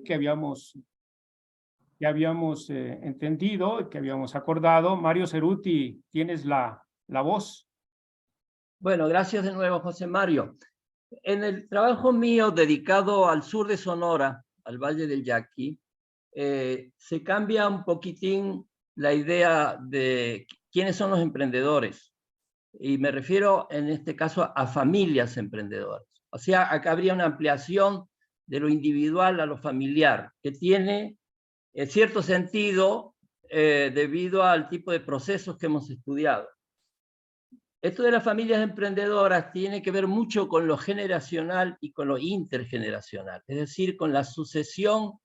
que habíamos entendido, que habíamos acordado. Mario Ceruti, tienes la voz. Bueno, gracias de nuevo, José Mario. En el trabajo mío dedicado al sur de Sonora, al Valle del Yaqui, se cambia un poquitín la idea de quiénes son los emprendedores. Y me refiero en este caso a familias emprendedoras. O sea, acá habría una ampliación de lo individual a lo familiar, que tiene en cierto sentido debido al tipo de procesos que hemos estudiado. Esto de las familias emprendedoras tiene que ver mucho con lo generacional y con lo intergeneracional, es decir, con la sucesión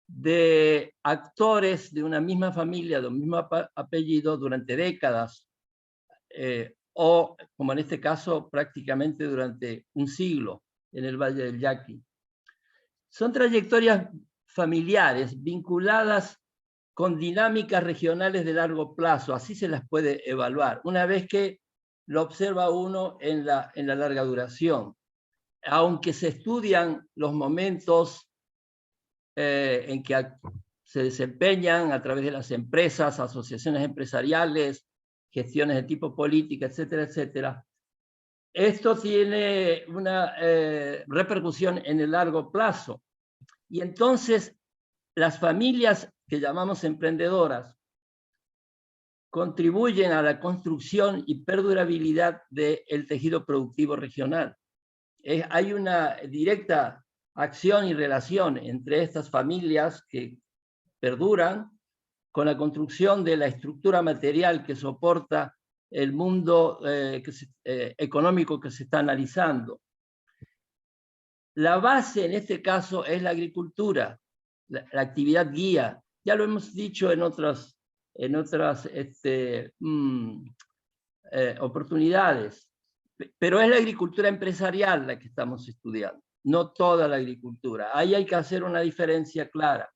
de actores de una misma familia, de un mismo apellido durante décadas, o como en este caso prácticamente durante un siglo en el Valle del Yaqui. Son trayectorias familiares vinculadas con dinámicas regionales de largo plazo, así se las puede evaluar, una vez que lo observa uno en la larga duración. Aunque se estudian los momentos en que se desempeñan a través de las empresas, asociaciones empresariales, gestiones de tipo política, etcétera, etcétera, esto tiene una repercusión en el largo plazo. Y entonces las familias que llamamos emprendedoras contribuyen a la construcción y perdurabilidad del tejido productivo regional. Hay una directa acción y relación entre estas familias que perduran con la construcción de la estructura material que soporta el mundo económico que se está analizando. La base en este caso es la agricultura, la actividad guía. Ya lo hemos dicho en otras oportunidades, pero es la agricultura empresarial la que estamos estudiando, no toda la agricultura. Ahí hay que hacer una diferencia clara.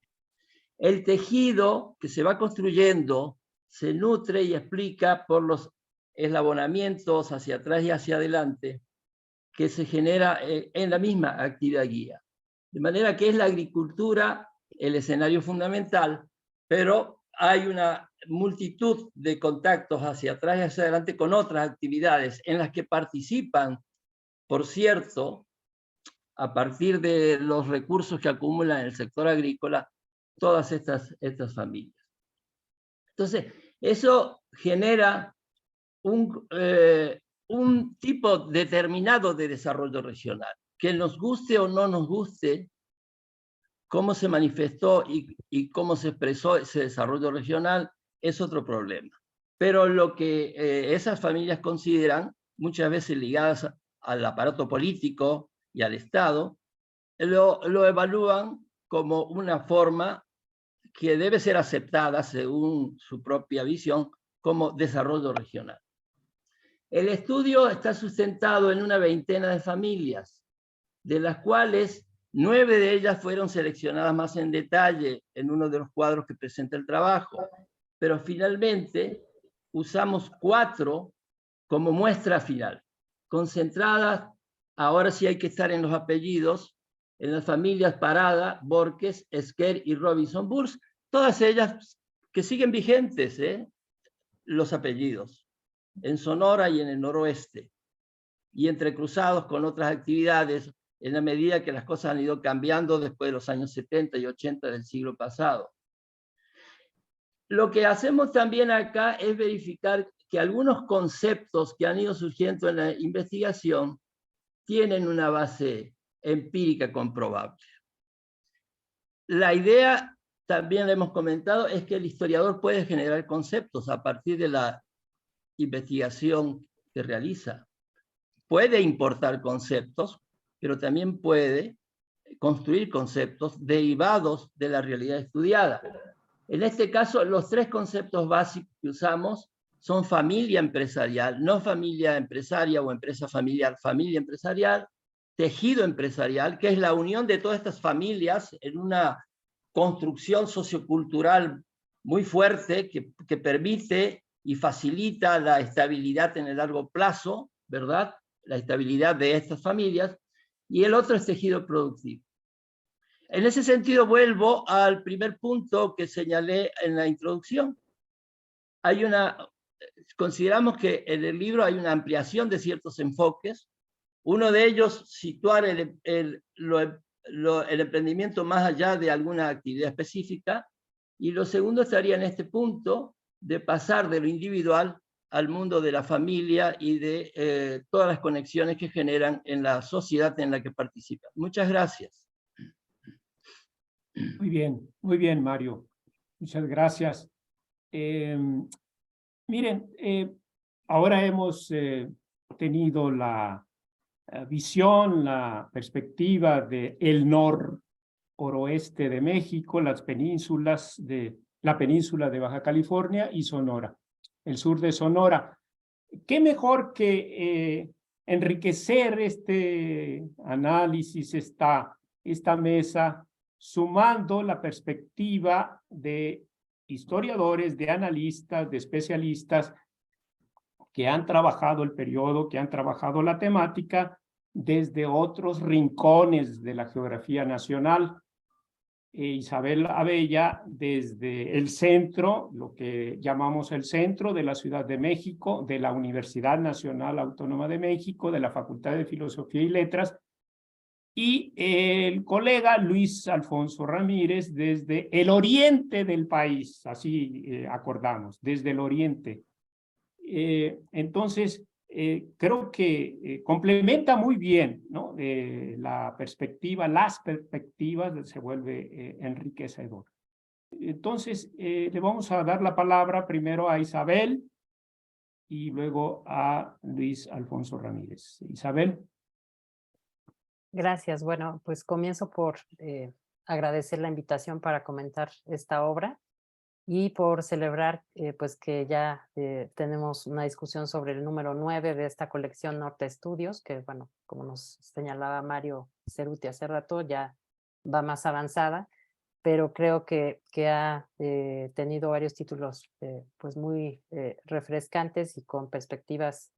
El tejido que se va construyendo se nutre y explica por los eslabonamientos hacia atrás y hacia adelante que se genera en la misma actividad guía. De manera que es la agricultura el escenario fundamental, pero hay una multitud de contactos hacia atrás y hacia adelante con otras actividades en las que participan, por cierto, a partir de los recursos que acumulan en el sector agrícola, todas estas familias. Entonces, eso genera un tipo determinado de desarrollo regional, que nos guste o no nos guste, cómo se manifestó y cómo se expresó ese desarrollo regional es otro problema. Pero lo que esas familias consideran, muchas veces ligadas al aparato político y al Estado, lo evalúan como una forma que debe ser aceptada según su propia visión como desarrollo regional. El estudio está sustentado en una veintena de familias, de las cuales 9 de ellas fueron seleccionadas más en detalle en uno de los cuadros que presenta el trabajo, pero finalmente usamos 4 como muestra final, concentradas, ahora sí hay que estar en los apellidos, en las familias Parada, Borges, Esquer y Robinson Burs, todas ellas que siguen vigentes, los apellidos, en Sonora y en el noroeste, y entrecruzados con otras actividades en la medida que las cosas han ido cambiando después de los años 70 y 80 del siglo pasado. Lo que hacemos también acá es verificar que algunos conceptos que han ido surgiendo en la investigación tienen una base empírica comprobable. La idea, también la hemos comentado, es que el historiador puede generar conceptos a partir de la investigación que realiza. Puede importar conceptos, pero también puede construir conceptos derivados de la realidad estudiada. En este caso, los 3 conceptos básicos que usamos son familia empresarial, no familia empresaria o empresa familiar, familia empresarial, tejido empresarial, que es la unión de todas estas familias en una construcción sociocultural muy fuerte que permite y facilita la estabilidad en el largo plazo, ¿verdad? La estabilidad de estas familias, y el otro es tejido productivo. En ese sentido, vuelvo al primer punto que señalé en la introducción. Consideramos que en el libro hay una ampliación de ciertos enfoques. Uno de ellos, situar el emprendimiento más allá de alguna actividad específica. Y lo segundo estaría en este punto de pasar de lo individual al mundo de la familia y de todas las conexiones que generan en la sociedad en la que participan. Muchas gracias. Muy bien, Mario. Muchas gracias. Miren, ahora hemos tenido la visión, la perspectiva del noroeste de México, las penínsulas de la península de Baja California y Sonora, el sur de Sonora. ¿Qué mejor que enriquecer este análisis, esta mesa, sumando la perspectiva de historiadores, de analistas, de especialistas que han trabajado el periodo, que han trabajado la temática desde otros rincones de la geografía nacional? Isabel Abella desde el centro, lo que llamamos el centro de la Ciudad de México, de la Universidad Nacional Autónoma de México, de la Facultad de Filosofía y Letras, y el colega Luis Alfonso Ramírez desde el oriente del país, así acordamos, desde el oriente. Entonces, creo que complementa muy bien, ¿no? La perspectiva, las perspectivas se vuelve enriquecedor. Entonces, le vamos a dar la palabra primero a Isabel y luego a Luis Alfonso Ramírez. Isabel. Gracias. Bueno, pues comienzo por agradecer la invitación para comentar esta obra y por celebrar pues que ya tenemos una discusión sobre el número 9 de esta colección Norte Estudios, que bueno, como nos señalaba Mario Ceruti hace rato, ya va más avanzada, pero creo que ha tenido varios títulos pues muy refrescantes y con perspectivas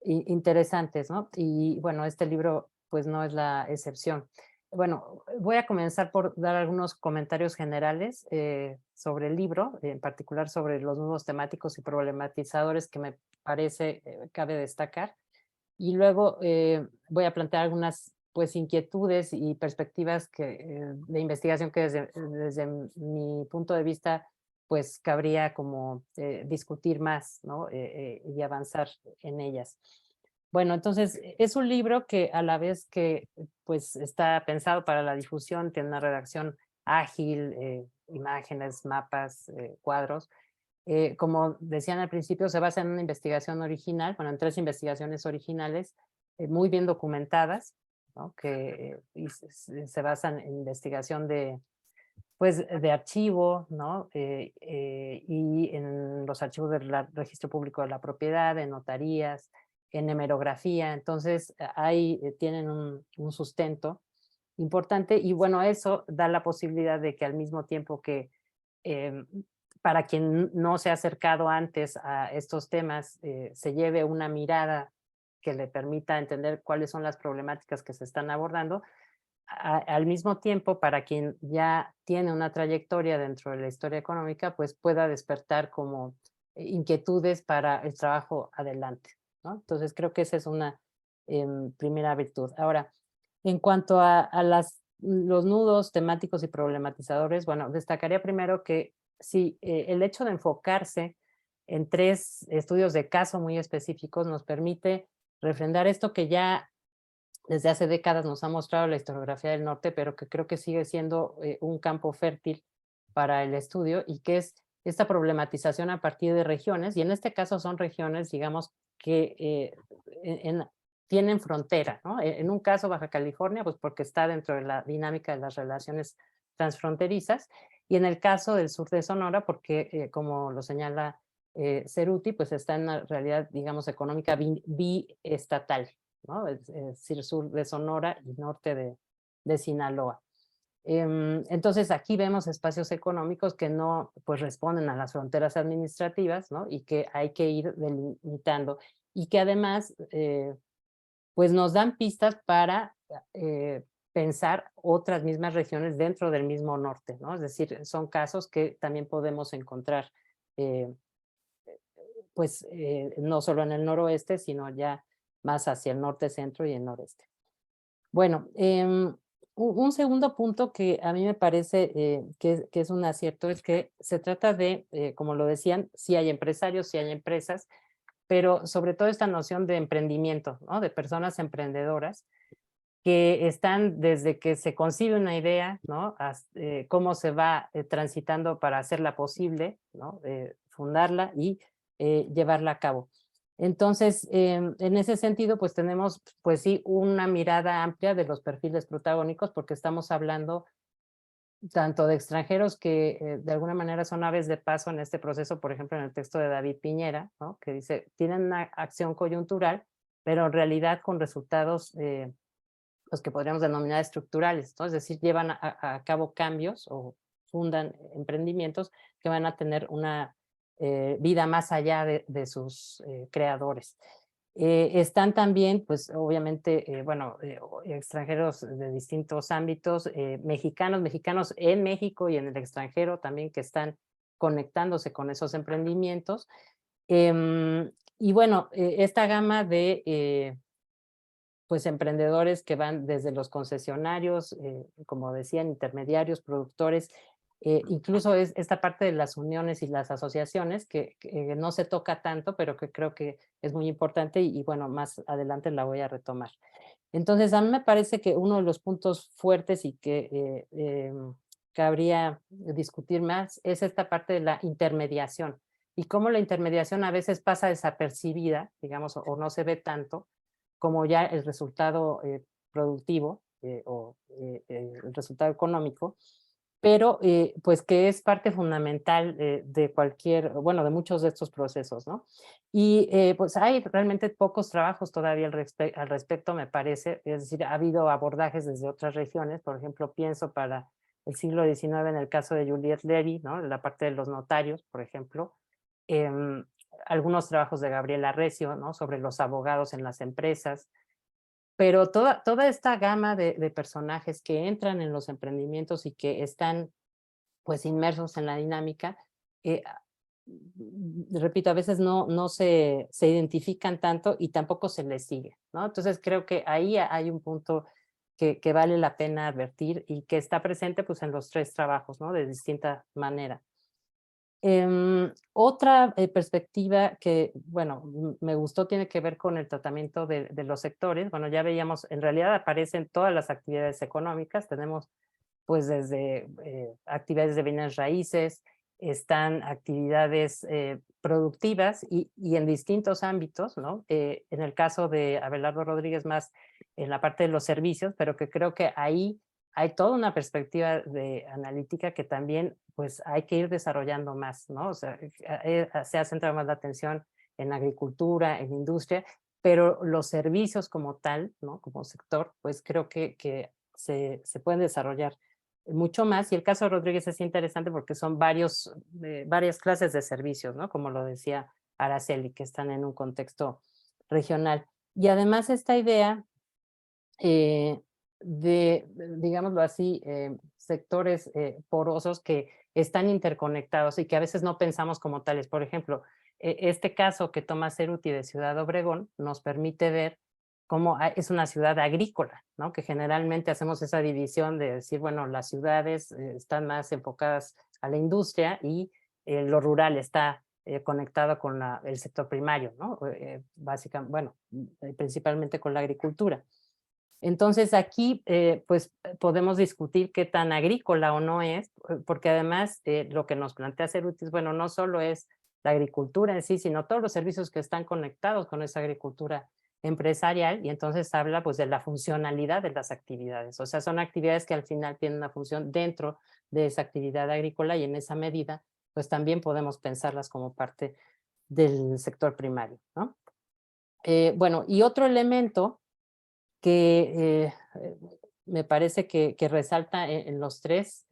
interesantes, ¿no? Y bueno, este libro pues no es la excepción. Bueno, voy a comenzar por dar algunos comentarios generales sobre el libro, en particular sobre los nudos temáticos y problematizadores que me parece cabe destacar. Y luego voy a plantear algunas pues inquietudes y perspectivas de investigación que desde mi punto de vista pues cabría como discutir más, ¿no? Y avanzar en ellas. Bueno, entonces es un libro que a la vez que pues está pensado para la difusión, tiene una redacción ágil, imágenes, mapas, cuadros. Como decían al principio, se basa en una investigación original, bueno, en 3 investigaciones originales muy bien documentadas, ¿no? Que se basan en investigación pues, de archivo, ¿no? Y en los archivos del Registro Público de la Propiedad, en notarías, en hemerografía. Entonces, ahí tienen un sustento importante y bueno, eso da la posibilidad de que al mismo tiempo que para quien no se ha acercado antes a estos temas, se lleve una mirada que le permita entender cuáles son las problemáticas que se están abordando, al mismo tiempo, para quien ya tiene una trayectoria dentro de la historia económica, pues pueda despertar como inquietudes para el trabajo adelante, ¿no? Entonces, creo que esa es una primera virtud. Ahora, en cuanto a los nudos temáticos y problematizadores, bueno, destacaría primero que sí, el hecho de enfocarse en 3 estudios de caso muy específicos nos permite refrendar esto que ya desde hace décadas nos ha mostrado la historiografía del norte, pero que creo que sigue siendo un campo fértil para el estudio y que es esta problematización a partir de regiones, y en este caso son regiones, digamos, que tienen frontera, ¿no? En un caso Baja California, pues porque está dentro de la dinámica de las relaciones transfronterizas, y en el caso del sur de Sonora, porque como lo señala Ceruti, pues está en una realidad, digamos, económica biestatal, ¿no? Es decir, sur de Sonora y norte de Sinaloa. Entonces aquí vemos espacios económicos que no pues responden a las fronteras administrativas, ¿no? Y que hay que ir delimitando y que además pues nos dan pistas para pensar otras mismas regiones dentro del mismo norte, ¿no? Es decir, son casos que también podemos encontrar, pues, no solo en el noroeste, sino ya más hacia el norte, centro y el noreste. Bueno, un segundo punto que a mí me parece que es un acierto es que se trata de, como lo decían, sí hay empresarios, sí hay empresas, pero sobre todo esta noción de emprendimiento, ¿no? De personas emprendedoras que están desde que se concibe una idea, ¿no? Cómo se va transitando para hacerla posible, ¿no? Fundarla y llevarla a cabo. Entonces, en ese sentido, pues tenemos, pues sí, una mirada amplia de los perfiles protagónicos, porque estamos hablando tanto de extranjeros que de alguna manera son aves de paso en este proceso, por ejemplo, en el texto de David Piñera, ¿no? Que dice, tienen una acción coyuntural, pero en realidad con resultados los que podríamos denominar estructurales, ¿no? Es decir, llevan a cabo cambios o fundan emprendimientos que van a tener una vida más allá de sus creadores. Están también, pues obviamente, bueno, extranjeros de distintos ámbitos, mexicanos en México y en el extranjero también que están conectándose con esos emprendimientos. Y bueno, esta gama de pues emprendedores que van desde los concesionarios, como decían, intermediarios, productores, incluso es esta parte de las uniones y las asociaciones que no se toca tanto, pero que creo que es muy importante y bueno, más adelante la voy a retomar. Entonces, a mí me parece que uno de los puntos fuertes y que cabría discutir más es esta parte de la intermediación y cómo la intermediación a veces pasa desapercibida, digamos, o no se ve tanto, como ya el resultado productivo el resultado económico, pero pues que es parte fundamental de cualquier, bueno, de muchos de estos procesos, ¿no? Y pues hay realmente pocos trabajos todavía al respecto, me parece, es decir, ha habido abordajes desde otras regiones, por ejemplo, pienso para el siglo XIX en el caso de Juliette Levy, ¿no? La parte de los notarios, por ejemplo, algunos trabajos de Gabriela Recio, ¿no? Sobre los abogados en las empresas, pero toda esta gama de personajes que entran en los emprendimientos y que están pues inmersos en la dinámica, repito, a veces no se identifican tanto y tampoco se les sigue, ¿no? Entonces creo que ahí hay un punto que vale la pena advertir y que está presente pues en los tres trabajos, ¿no? De distinta manera. Otra perspectiva que, bueno, me gustó tiene que ver con el tratamiento de los sectores. Bueno, ya veíamos, en realidad aparecen todas las actividades económicas. Tenemos pues desde actividades de bienes raíces, están actividades productivas y en distintos ámbitos, ¿no? En el caso de Abelardo Rodríguez más en la parte de los servicios, pero que creo que ahí hay toda una perspectiva de analítica que también pues hay que ir desarrollando más, ¿no? O sea, se ha centrado más la atención en agricultura, en industria, pero los servicios como tal, ¿no? Como sector, pues creo que se pueden desarrollar mucho más. Y el caso de Rodríguez es interesante porque son varias clases de servicios, ¿no? Como lo decía Araceli, que están en un contexto regional. Y además esta idea digámoslo así, sectores porosos que están interconectados y que a veces no pensamos como tales. Por ejemplo, este caso que toma Ceruti de Ciudad Obregón nos permite ver cómo es una ciudad agrícola, ¿no? Que generalmente hacemos esa división de decir, bueno, las ciudades están más enfocadas a la industria y lo rural está conectado con el sector primario, ¿no? Básicamente, bueno, principalmente con la agricultura. Entonces aquí pues podemos discutir qué tan agrícola o no es, porque además lo que nos plantea Ceruti es, bueno, no solo es la agricultura en sí, sino todos los servicios que están conectados con esa agricultura empresarial y entonces habla pues de la funcionalidad de las actividades, o sea, son actividades que al final tienen una función dentro de esa actividad agrícola y en esa medida pues también podemos pensarlas como parte del sector primario, ¿no? Bueno, y otro elemento que me parece que resalta en los tres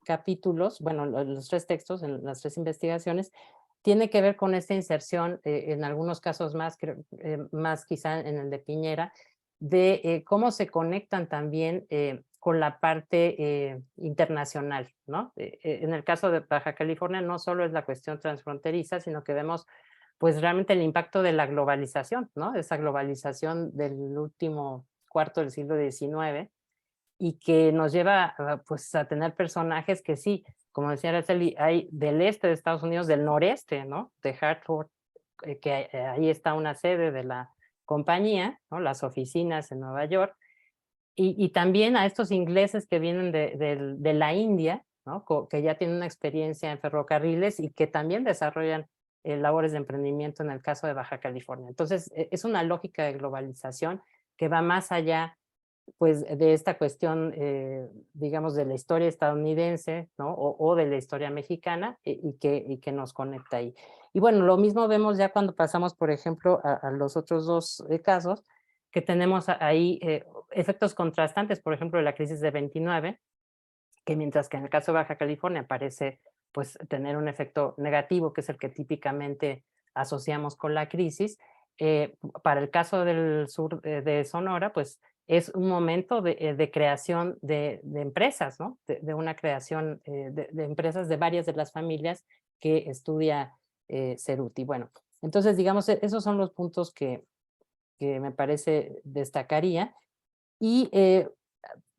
capítulos, bueno, los tres textos, en las tres investigaciones, tiene que ver con esta inserción, en algunos casos más, más quizá en el de Piñera, de cómo se conectan también con la parte internacional, ¿no? En el caso de Baja California no solo es la cuestión transfronteriza, sino que vemos pues realmente el impacto de la globalización, ¿no? Esa globalización del último cuarto del siglo XIX y que nos lleva pues a tener personajes que sí, como decía Araceli, hay del este de Estados Unidos, del noreste, ¿no? De Hartford, que ahí está una sede de la compañía, ¿no? Las oficinas en Nueva York, y también a estos ingleses que vienen de la India, ¿no? Que ya tienen una experiencia en ferrocarriles y que también desarrollan labores de emprendimiento en el caso de Baja California. Entonces, es una lógica de globalización que va más allá pues, de esta cuestión, digamos, de la historia estadounidense, ¿no? O de la historia mexicana y que nos conecta ahí. Y bueno, lo mismo vemos ya cuando pasamos, por ejemplo, a los otros dos casos, que tenemos ahí efectos contrastantes, por ejemplo, de la crisis de 29, que mientras que en el caso de Baja California parece pues tener un efecto negativo, que es el que típicamente asociamos con la crisis, para el caso del sur de Sonora, pues es un momento de creación de empresas, ¿no? De una creación de empresas de varias de las familias que estudia Ceruti. Bueno, entonces digamos, esos son los puntos que me parece destacaría. Y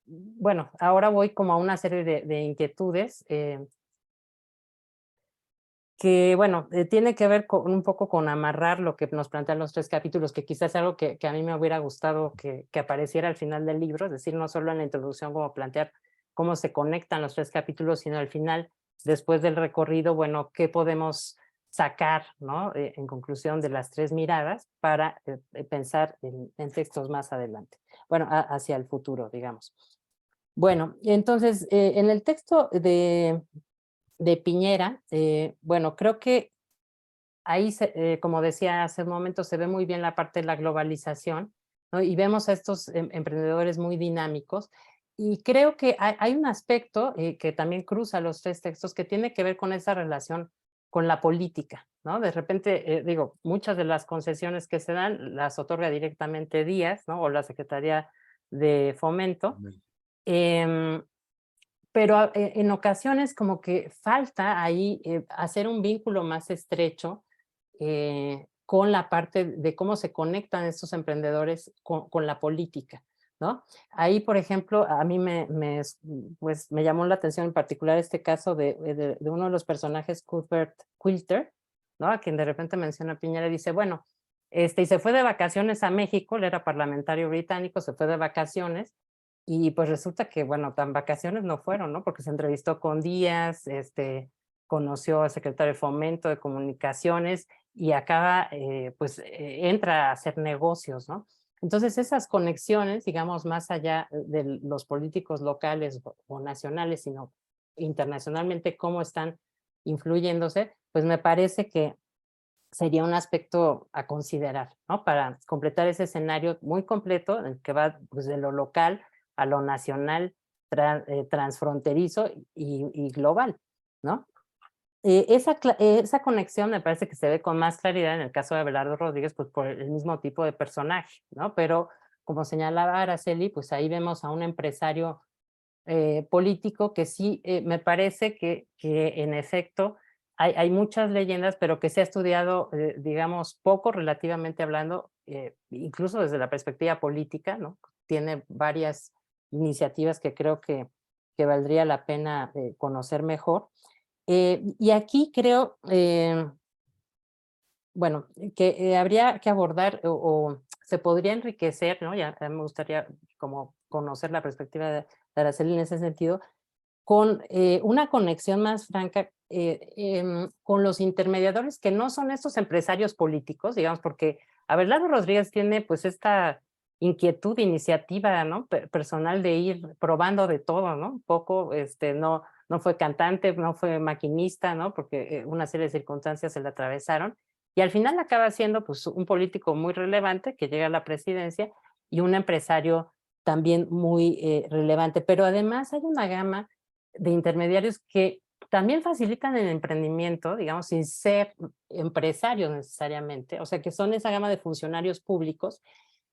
bueno, ahora voy como a una serie de inquietudes que, bueno, tiene que ver un poco con amarrar lo que nos plantean los 3 capítulos, que quizás es algo que a mí me hubiera gustado que apareciera al final del libro, es decir, no solo en la introducción como plantear cómo se conectan los 3 capítulos, sino al final, después del recorrido, bueno, qué podemos sacar, ¿no? En conclusión de las 3 miradas para pensar en textos más adelante, bueno, hacia el futuro, digamos. Bueno, entonces, en el texto de Piñera, bueno, creo que ahí, como decía hace un momento, se ve muy bien la parte de la globalización, ¿no? Y vemos a estos emprendedores muy dinámicos. Y creo que hay un aspecto que también cruza los 3 textos que tiene que ver con esa relación con la política, ¿no? De repente, digo, muchas de las concesiones que se dan las otorga directamente Díaz, ¿no? O la Secretaría de Fomento. Pero en ocasiones como que falta ahí hacer un vínculo más estrecho con la parte de cómo se conectan estos emprendedores con la política, ¿no? Ahí, por ejemplo, a mí pues, me llamó la atención en particular este caso de uno de los personajes, Cuthbert Quilter, ¿no? A quien de repente menciona Piñera y dice, bueno, y se fue de vacaciones a México, él era parlamentario británico, se fue de vacaciones, y pues resulta que, bueno, tan vacaciones no fueron, ¿no? Porque se entrevistó con Díaz, conoció al secretario de Fomento de Comunicaciones y acaba, pues, entra a hacer negocios, ¿no? Entonces, esas conexiones, digamos, más allá de los políticos locales o nacionales, sino internacionalmente, cómo están influyéndose, pues me parece que sería un aspecto a considerar, ¿no? Para completar ese escenario muy completo, en el que va pues, de lo local a lo nacional, transfronterizo y global, ¿no? Esa conexión me parece que se ve con más claridad en el caso de Abelardo Rodríguez, pues por el mismo tipo de personaje, ¿no? Pero como señalaba Araceli, pues ahí vemos a un empresario político que sí me parece que en efecto hay muchas leyendas, pero que se ha estudiado, digamos, poco relativamente hablando, incluso desde la perspectiva política, ¿no? Tiene varias iniciativas que creo que valdría la pena conocer mejor. Y aquí creo, bueno, que habría que abordar o se podría enriquecer, ¿no? Ya me gustaría como conocer la perspectiva de Araceli en ese sentido, con una conexión más franca con los intermediadores que no son estos empresarios políticos, digamos, porque Abelardo Rodríguez tiene pues esta inquietud, iniciativa, ¿no? Personal de ir probando de todo, ¿no? Un poco, no fue cantante, no fue maquinista, ¿no? Porque una serie de circunstancias se le atravesaron y al final acaba siendo pues un político muy relevante que llega a la presidencia y un empresario también muy relevante, pero además hay una gama de intermediarios que también facilitan el emprendimiento, digamos, sin ser empresarios necesariamente, o sea, que son esa gama de funcionarios públicos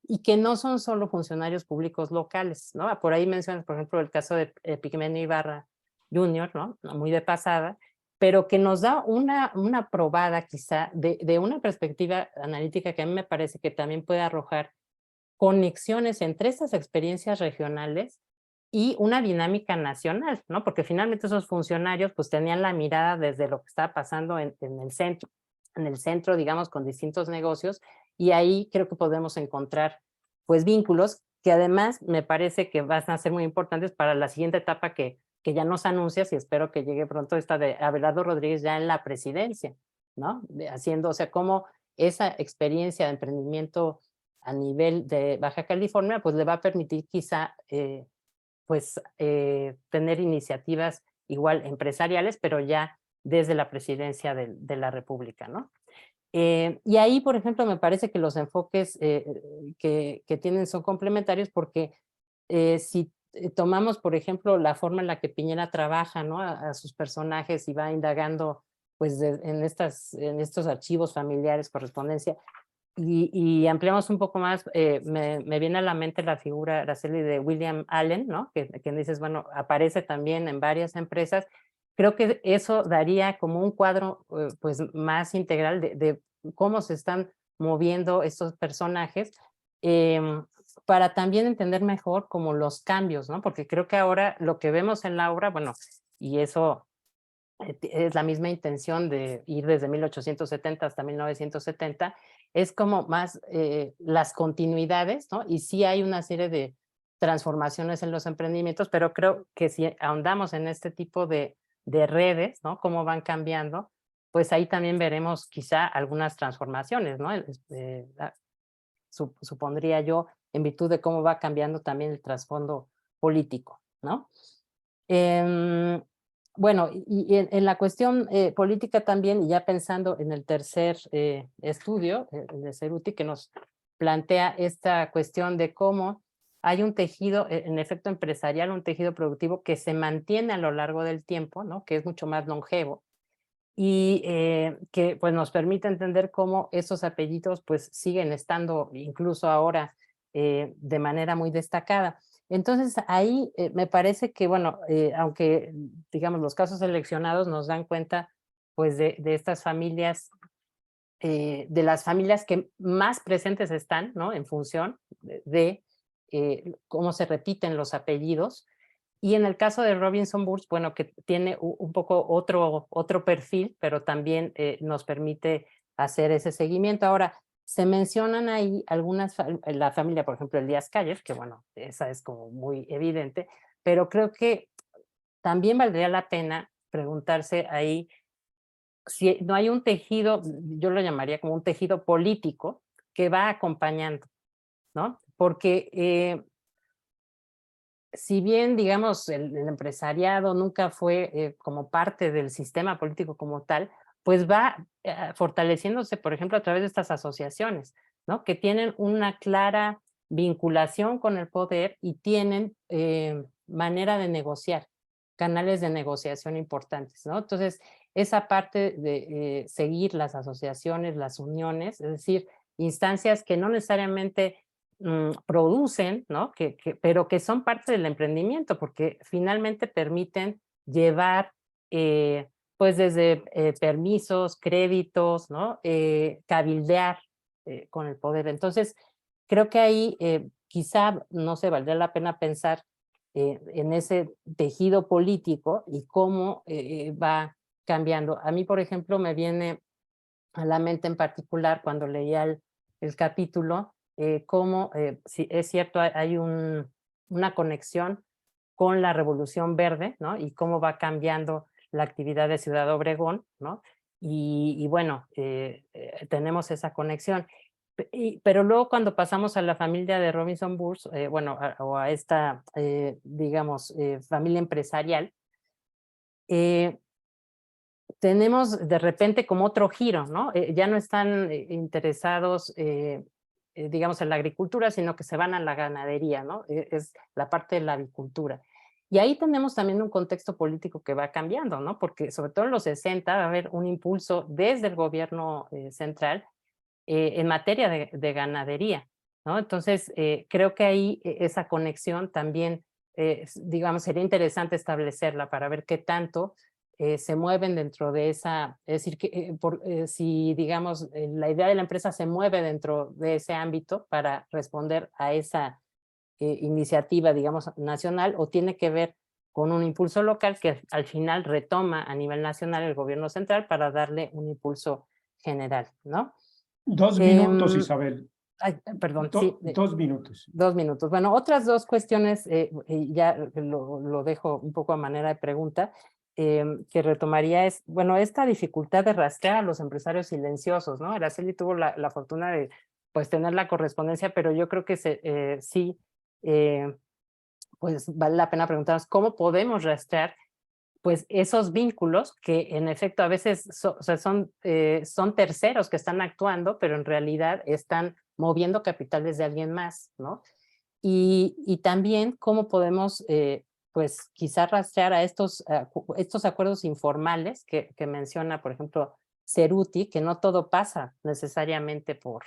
y que no son solo funcionarios públicos locales, ¿no? Por ahí mencionas, por ejemplo, el caso de Epigmenio Ibarra Jr., ¿no? Muy de pasada, pero que nos da una probada quizá de una perspectiva analítica que a mí me parece que también puede arrojar conexiones entre estas experiencias regionales y una dinámica nacional, ¿no? Porque finalmente esos funcionarios pues tenían la mirada desde lo que estaba pasando en el centro, digamos, con distintos negocios, y ahí creo que podemos encontrar pues vínculos que además me parece que van a ser muy importantes para la siguiente etapa que ya nos anuncias, y espero que llegue pronto, esta de Abelardo Rodríguez ya en la presidencia, ¿no? Haciendo, o sea, cómo esa experiencia de emprendimiento a nivel de Baja California, pues le va a permitir quizá, tener iniciativas igual empresariales, pero ya desde la presidencia de la República, ¿no? Y ahí, por ejemplo, me parece que los enfoques que tienen son complementarios porque si tomamos, por ejemplo, la forma en la que Piñera trabaja, ¿no? A sus personajes y va indagando pues en estos archivos familiares, correspondencia, y ampliamos un poco más, me viene a la mente la figura, Araceli, de William Allen, ¿no? Que dices, bueno, aparece también en varias empresas. Creo que eso daría como un cuadro pues más integral de cómo se están moviendo estos personajes, para también entender mejor como los cambios, ¿no? Porque creo que ahora lo que vemos en la obra, bueno, y eso es la misma intención de ir desde 1870 hasta 1970, es como más las continuidades, ¿no? Y sí hay una serie de transformaciones en los emprendimientos, pero creo que si ahondamos en este tipo de redes, ¿no? Cómo van cambiando, pues ahí también veremos quizá algunas transformaciones, ¿no? Supondría yo, en virtud de cómo va cambiando también el trasfondo político, ¿no? Bueno, y en la cuestión política también, y ya pensando en el tercer estudio, el de Cerruti, que nos plantea esta cuestión de cómo hay un tejido, en efecto empresarial, un tejido productivo que se mantiene a lo largo del tiempo, ¿no? Que es mucho más longevo, y que pues nos permite entender cómo esos apellidos pues siguen estando incluso ahora de manera muy destacada. Entonces ahí me parece que, bueno, aunque digamos los casos seleccionados nos dan cuenta pues de estas familias, de las familias que más presentes están, ¿no? En función de cómo se repiten los apellidos. Y en el caso de Robinson Bush, bueno, que tiene un poco otro perfil, pero también nos permite hacer ese seguimiento. Ahora, se mencionan ahí algunas, la familia, por ejemplo, Elías Calles, que bueno, esa es como muy evidente, pero creo que también valdría la pena preguntarse ahí si no hay un tejido, yo lo llamaría como un tejido político, que va acompañando, ¿no? Porque si bien, digamos, el empresariado nunca fue como parte del sistema político como tal, pues va fortaleciéndose, por ejemplo, a través de estas asociaciones, ¿no? Que tienen una clara vinculación con el poder y tienen manera de negociar, canales de negociación importantes, ¿no? Entonces, esa parte de seguir las asociaciones, las uniones, es decir, instancias que no necesariamente producen, ¿no? Pero que son parte del emprendimiento, porque finalmente permiten llevar, pues desde permisos, créditos, ¿no? Cabildear con el poder. Entonces, creo que ahí quizá, no sé, valdría la pena pensar en ese tejido político y cómo va cambiando. A mí, por ejemplo, me viene a la mente en particular cuando leía el capítulo, cómo, si es cierto, hay una conexión con la Revolución Verde, ¿no? Y cómo va cambiando la actividad de Ciudad Obregón, ¿no? Y bueno, tenemos esa conexión. Pero luego cuando pasamos a la familia de Robinson Bush, bueno, o a esta, digamos, familia empresarial, tenemos de repente como otro giro, ¿no? Ya no están interesados, digamos, en la agricultura, sino que se van a la ganadería, ¿no? Es la parte de la avicultura. Y ahí tenemos también un contexto político que va cambiando, ¿no? Porque sobre todo en los 60 va a haber un impulso desde el gobierno central en materia de ganadería. ¿no? Entonces, creo que ahí esa conexión también, digamos, sería interesante establecerla para ver qué tanto se mueven dentro de esa, es decir, que, si, digamos, la idea de la empresa se mueve dentro de ese ámbito para responder a esa iniciativa, digamos, nacional, o tiene que ver con un impulso local que al final retoma a nivel nacional el gobierno central para darle un impulso general, ¿no? 2 minutos, Isabel. Ay, perdón, sí. 2 minutos. 2 minutos. Bueno, otras dos cuestiones, ya lo dejo un poco a manera de pregunta, que retomaría es, bueno, esta dificultad de rastrear a los empresarios silenciosos, ¿no? Araceli tuvo la fortuna de, pues, tener la correspondencia, pero yo creo que sí, pues, vale la pena preguntarnos cómo podemos rastrear pues esos vínculos que en efecto a veces o sea, son terceros que están actuando, pero en realidad están moviendo capitales de alguien más, ¿no? Y también cómo podemos, pues quizás rastrear a estos acuerdos informales que menciona, por ejemplo, Cerruti, que no todo pasa necesariamente por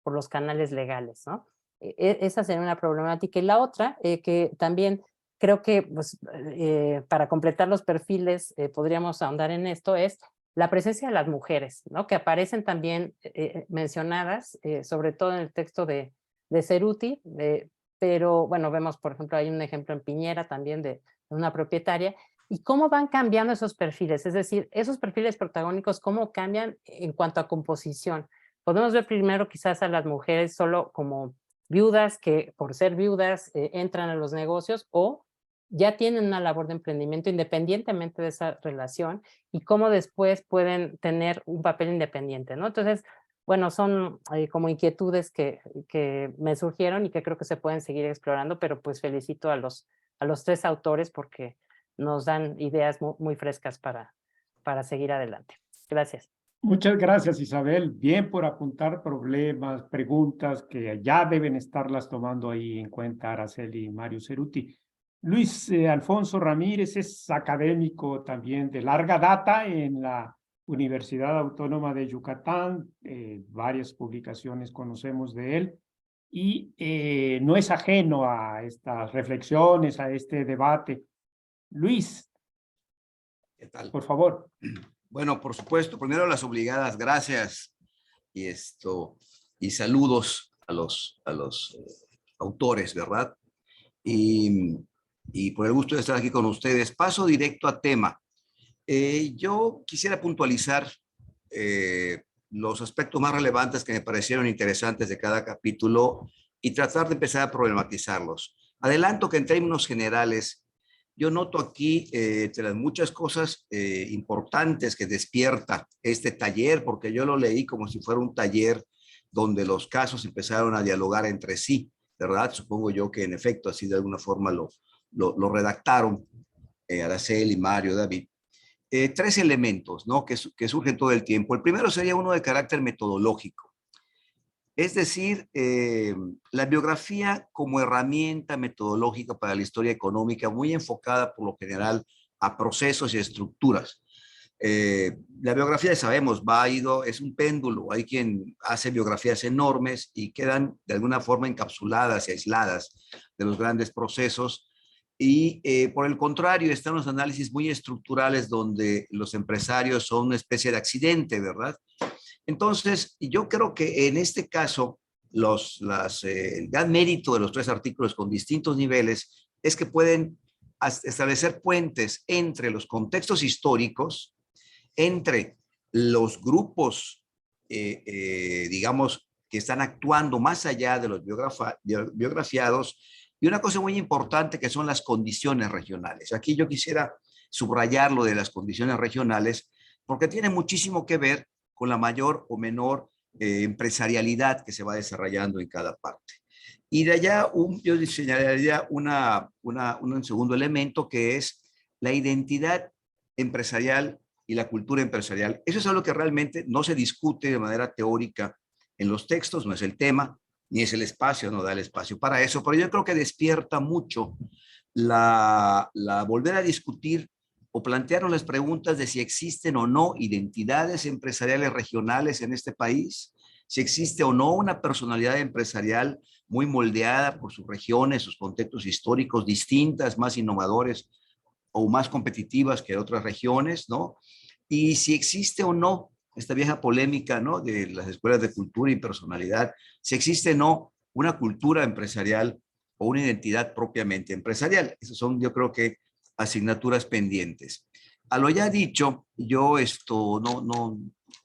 los canales legales, ¿no? Esa sería una problemática. Y la otra, que también creo que pues, para completar los perfiles podríamos ahondar en esto, es la presencia de las mujeres, ¿no? Que aparecen también mencionadas, sobre todo en el texto de Cerruti, pero bueno, vemos, por ejemplo, hay un ejemplo en Piñera también de una propietaria, y cómo van cambiando esos perfiles, es decir, esos perfiles protagónicos, cómo cambian en cuanto a composición. Podemos ver primero quizás a las mujeres solo como viudas que por ser viudas entran a los negocios o ya tienen una labor de emprendimiento independientemente de esa relación y cómo después pueden tener un papel independiente, ¿no? Entonces, bueno, son como inquietudes que me surgieron y que creo que se pueden seguir explorando, pero pues felicito a los 3 autores porque nos dan ideas muy frescas para seguir adelante. Gracias. Muchas gracias, Isabel. Bien por apuntar problemas, preguntas que ya deben estarlas tomando ahí en cuenta Araceli y Mario Cerruti. Luis Alfonso Ramírez es académico también de larga data en la Universidad Autónoma de Yucatán. Varias publicaciones conocemos de él y no es ajeno a estas reflexiones, a este debate. Luis, ¿Qué tal? por favor. Bueno, por supuesto, primero las obligadas gracias y saludos a los autores, ¿verdad? Y por el gusto de estar aquí con ustedes. Paso directo a tema. Yo quisiera puntualizar los aspectos más relevantes que me parecieron interesantes de cada capítulo y tratar de empezar a problematizarlos. Adelanto que en términos generales, yo noto aquí, entre las muchas cosas importantes que despierta este taller, porque yo lo leí como si fuera un taller donde los casos empezaron a dialogar entre sí, ¿verdad? Supongo yo que en efecto así de alguna forma lo redactaron Araceli, Mario, David. 3 elementos, ¿no? que surgen todo el tiempo. El primero sería uno de carácter metodológico. Es decir, la biografía como herramienta metodológica para la historia económica, muy enfocada por lo general a procesos y estructuras. La biografía, sabemos, es un péndulo. Hay quien hace biografías enormes y quedan de alguna forma encapsuladas y aisladas de los grandes procesos. Y por el contrario, están los análisis muy estructurales donde los empresarios son una especie de accidente, ¿verdad? Entonces, yo creo que en este caso, el gran mérito de los 3 artículos con distintos niveles es que pueden establecer puentes entre los contextos históricos, entre los grupos, digamos, que están actuando más allá de los biografiados, y una cosa muy importante que son las condiciones regionales. Aquí yo quisiera subrayar lo de las condiciones regionales, porque tiene muchísimo que ver con la mayor o menor empresarialidad que se va desarrollando en cada parte. Y de allá yo señalaría un segundo elemento que es la identidad empresarial y la cultura empresarial. Eso es algo que realmente no se discute de manera teórica en los textos, no es el tema, ni es el espacio, no da el espacio para eso, pero yo creo que despierta mucho la volver a discutir o plantearon las preguntas de si existen o no identidades empresariales regionales en este país, si existe o no una personalidad empresarial muy moldeada por sus regiones, sus contextos históricos distintas, más innovadores o más competitivas que otras regiones, ¿no? Y si existe o no esta vieja polémica, ¿no?, de las escuelas de cultura y personalidad, si existe o no una cultura empresarial o una identidad propiamente empresarial. Esas son, yo creo que, asignaturas pendientes. A lo ya dicho, yo no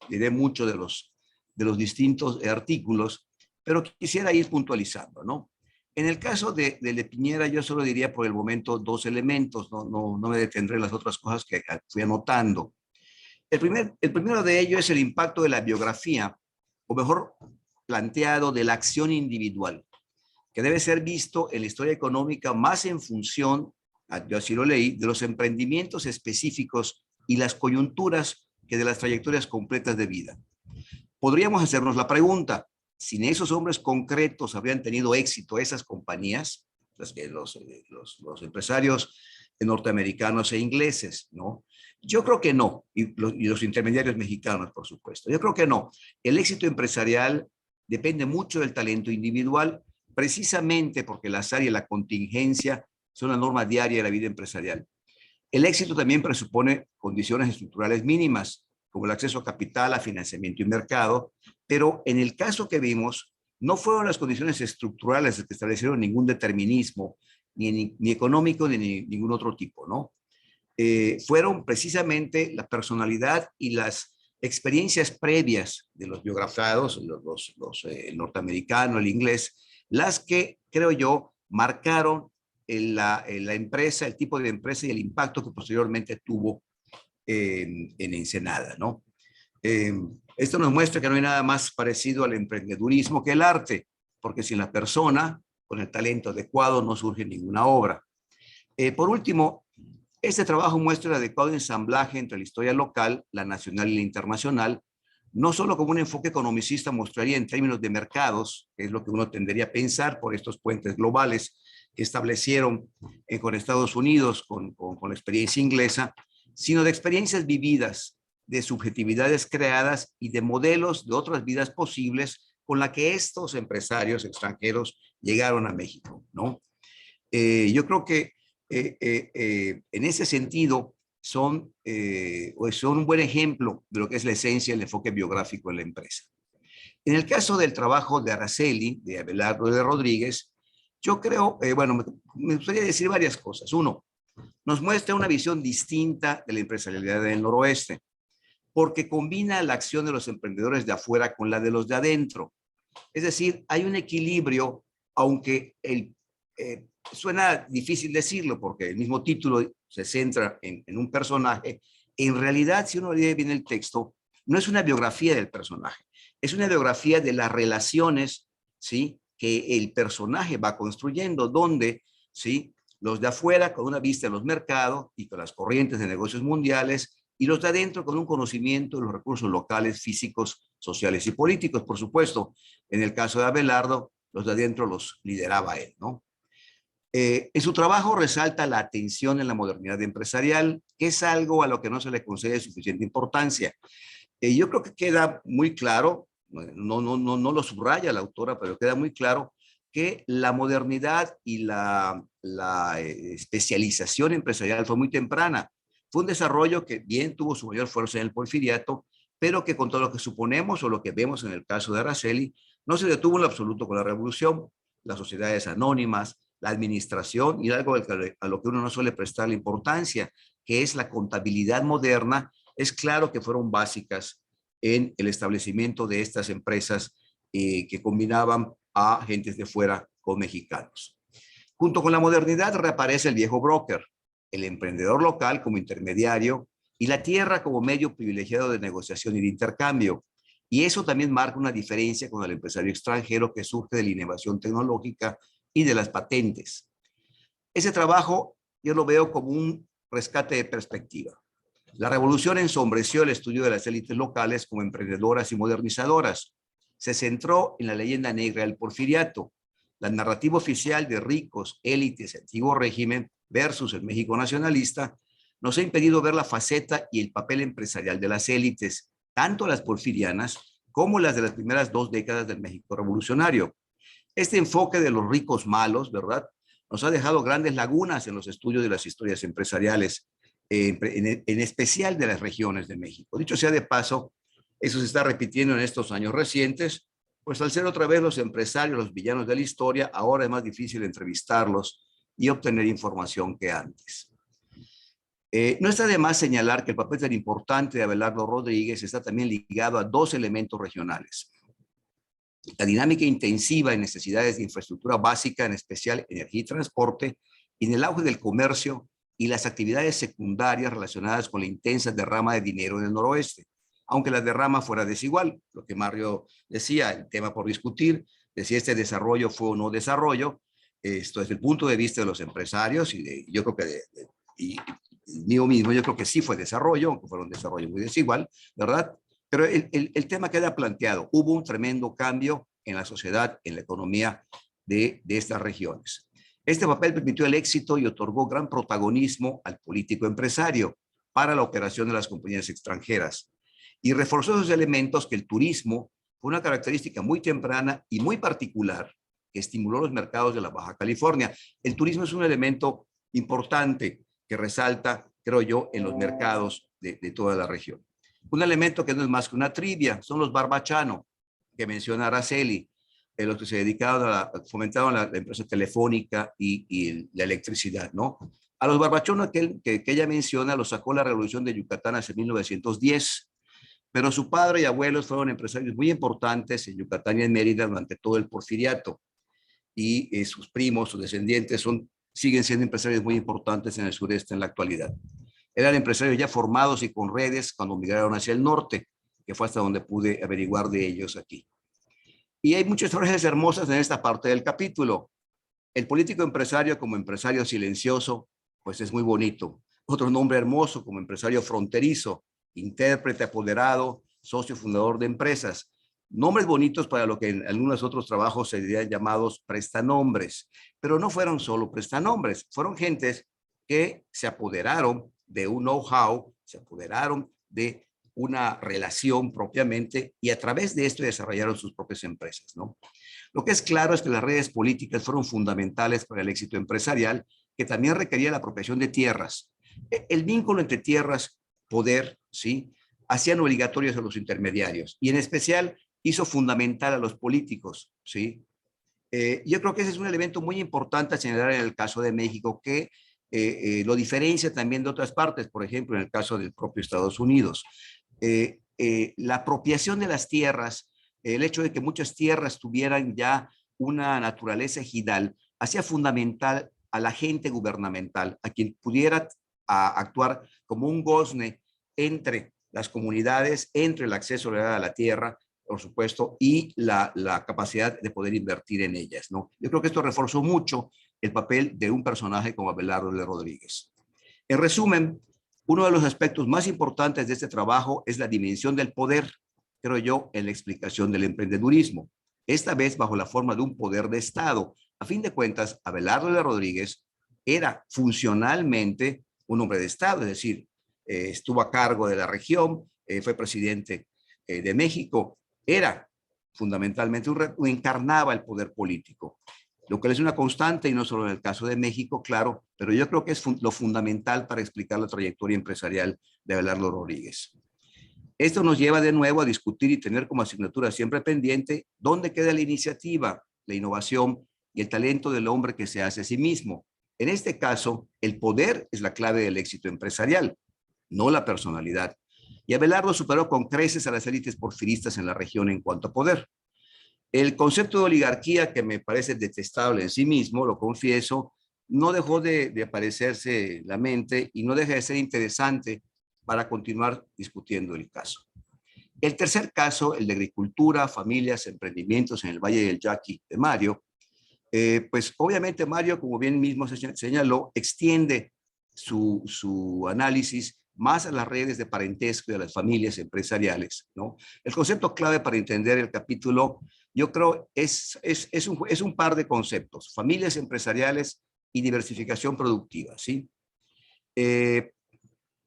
diré mucho de los distintos artículos, pero quisiera ir puntualizando, ¿no? En el caso de Piñera, yo solo diría por el momento dos elementos, no me detendré en las otras cosas que fui anotando. El primero de ellos es el impacto de la biografía, o mejor planteado, de la acción individual, que debe ser visto en la historia económica más en función, yo así lo leí, de los emprendimientos específicos y las coyunturas que de las trayectorias completas de vida. Podríamos hacernos la pregunta, sin esos hombres concretos habrían tenido éxito esas compañías, los empresarios norteamericanos e ingleses, ¿no? Yo creo que no, y los intermediarios mexicanos, por supuesto. Yo creo que no. El éxito empresarial depende mucho del talento individual, precisamente porque el azar y la contingencia son la norma diaria de la vida empresarial. El éxito también presupone condiciones estructurales mínimas, como el acceso a capital, a financiamiento y mercado, pero en el caso que vimos, no fueron las condiciones estructurales las que establecieron ningún determinismo, ni económico, ni ningún otro tipo, ¿no? Fueron precisamente la personalidad y las experiencias previas de los biografados, el norteamericano, el inglés, las que, creo yo, marcaron la empresa, el tipo de empresa y el impacto que posteriormente tuvo en Ensenada, ¿no? Esto nos muestra que no hay nada más parecido al emprendedurismo que el arte, porque sin la persona, con el talento adecuado, no surge ninguna obra. Por último, este trabajo muestra el adecuado ensamblaje entre la historia local, la nacional y la internacional, no solo como un enfoque economicista mostraría en términos de mercados, que es lo que uno tendería a pensar por estos puentes globales que establecieron con Estados Unidos, con la experiencia inglesa, sino de experiencias vividas, de subjetividades creadas y de modelos de otras vidas posibles con la que estos empresarios extranjeros llegaron a México, ¿no? Yo creo que en ese sentido son un buen ejemplo de lo que es la esencia del enfoque biográfico en la empresa. En el caso del trabajo de Araceli, de Abelardo de Rodríguez, yo creo, me gustaría decir varias cosas. Uno, nos muestra una visión distinta de la empresarialidad del noroeste, porque combina la acción de los emprendedores de afuera con la de los de adentro. Es decir, hay un equilibrio, aunque suena difícil decirlo porque el mismo título se centra en un personaje. En realidad, si uno lee bien el texto, no es una biografía del personaje, es una biografía de las relaciones, ¿sí?, que el personaje va construyendo, donde, ¿sí?, los de afuera con una vista a los mercados y con las corrientes de negocios mundiales, y los de adentro con un conocimiento de los recursos locales, físicos, sociales y políticos. Por supuesto, en el caso de Abelardo, los de adentro los lideraba él, ¿no? En su trabajo resalta la atención en la modernidad empresarial, que es algo a lo que no se le concede suficiente importancia. Yo creo que queda muy claro, no lo subraya la autora, pero queda muy claro que la modernidad y la especialización empresarial fue muy temprana. Fue un desarrollo que bien tuvo su mayor fuerza en el Porfiriato, pero que con todo lo que suponemos o lo que vemos en el caso de Araceli, no se detuvo en lo absoluto con la revolución. Las sociedades anónimas, la administración y algo a lo que uno no suele prestar la importancia, que es la contabilidad moderna, es claro que fueron básicas en el establecimiento de estas empresas que combinaban a gentes de fuera con mexicanos. Junto con la modernidad reaparece el viejo broker, el emprendedor local como intermediario y la tierra como medio privilegiado de negociación y de intercambio. Y eso también marca una diferencia con el empresario extranjero que surge de la innovación tecnológica y de las patentes. Ese trabajo yo lo veo como un rescate de perspectiva. La revolución ensombreció el estudio de las élites locales como emprendedoras y modernizadoras. Se centró en la leyenda negra del Porfiriato, la narrativa oficial de ricos, élites, antiguo régimen versus el México nacionalista, nos ha impedido ver la faceta y el papel empresarial de las élites, tanto las porfirianas como las de las primeras 2 décadas del México revolucionario. Este enfoque de los ricos malos, ¿verdad?, nos ha dejado grandes lagunas en los estudios de las historias empresariales, en especial de las regiones de México. Dicho sea de paso, eso se está repitiendo en estos años recientes, pues al ser otra vez los empresarios los villanos de la historia, ahora es más difícil entrevistarlos y obtener información que antes. No está de más señalar que el papel tan importante de Abelardo Rodríguez está también ligado a dos elementos regionales: la dinámica intensiva en necesidades de infraestructura básica, en especial energía y transporte, y en el auge del comercio y las actividades secundarias relacionadas con la intensa derrama de dinero en el noroeste, aunque la derrama fuera desigual. Lo que Mario decía, el tema por discutir, de si este desarrollo fue o no desarrollo, esto desde el punto de vista de los empresarios, y yo creo que y mío mismo, yo creo que sí fue desarrollo, aunque fue un desarrollo muy desigual, ¿verdad? Pero el tema queda planteado. Hubo un tremendo cambio en la sociedad, en la economía de estas regiones. Este papel permitió el éxito y otorgó gran protagonismo al político empresario para la operación de las compañías extranjeras, y reforzó esos elementos que el turismo fue una característica muy temprana y muy particular que estimuló los mercados de la Baja California. El turismo es un elemento importante que resalta, creo yo, en los mercados de toda la región. Un elemento que no es más que una trivia son los barbachano, que menciona Araceli, los que se dedicaban fomentaban la empresa telefónica y la electricidad, ¿no? A los barbachanos que ella menciona los sacó la Revolución de Yucatán hace 1910, pero su padre y abuelos fueron empresarios muy importantes en Yucatán y en Mérida durante todo el porfiriato, y sus primos, sus descendientes, siguen siendo empresarios muy importantes en el sureste en la actualidad. Eran empresarios ya formados y con redes cuando migraron hacia el norte, que fue hasta donde pude averiguar de ellos aquí. Y hay muchas frases hermosas en esta parte del capítulo. El político empresario como empresario silencioso, pues es muy bonito. Otro nombre hermoso como empresario fronterizo, intérprete apoderado, socio fundador de empresas. Nombres bonitos para lo que en algunos otros trabajos se dirían llamados prestanombres. Pero no fueron solo prestanombres, fueron gentes que se apoderaron de un know-how, se apoderaron de una relación propiamente, y a través de esto desarrollaron sus propias empresas, ¿no? Lo que es claro es que las redes políticas fueron fundamentales para el éxito empresarial, que también requería la apropiación de tierras. El vínculo entre tierras, poder, ¿sí?, hacían obligatorios a los intermediarios, y en especial hizo fundamental a los políticos, ¿sí? Yo creo que ese es un elemento muy importante a señalar en el caso de México, que lo diferencia también de otras partes, por ejemplo, en el caso del propio Estados Unidos. La apropiación de las tierras, el hecho de que muchas tierras tuvieran ya una naturaleza ejidal, hacía fundamental a la agente gubernamental, a quien pudiera actuar como un gozne entre las comunidades, entre el acceso a la tierra, por supuesto, y la capacidad de poder invertir en ellas, ¿no? Yo creo que esto reforzó mucho el papel de un personaje como Abelardo de Rodríguez. En resumen, uno de los aspectos más importantes de este trabajo es la dimensión del poder, creo yo, en la explicación del emprendedurismo, esta vez bajo la forma de un poder de Estado. A fin de cuentas, Abelardo de Rodríguez era funcionalmente un hombre de Estado, es decir, estuvo a cargo de la región, fue presidente de México, era fundamentalmente encarnaba el poder político, lo que es una constante, y no solo en el caso de México, claro, pero yo creo que es lo fundamental para explicar la trayectoria empresarial de Abelardo Rodríguez. Esto nos lleva de nuevo a discutir y tener como asignatura siempre pendiente dónde queda la iniciativa, la innovación y el talento del hombre que se hace a sí mismo. En este caso, el poder es la clave del éxito empresarial, no la personalidad. Y Abelardo superó con creces a las élites porfiristas en la región en cuanto a poder. El concepto de oligarquía, que me parece detestable en sí mismo, lo confieso, no dejó de aparecerse en la mente y no deja de ser interesante para continuar discutiendo el caso. El tercer caso, el de agricultura, familias, emprendimientos en el Valle del Yaqui de Mario, pues obviamente Mario, como bien mismo señaló, extiende su análisis más a las redes de parentesco y a las familias empresariales, ¿no? El concepto clave para entender el capítulo, yo creo, es un par de conceptos: familias empresariales y diversificación productiva, ¿sí?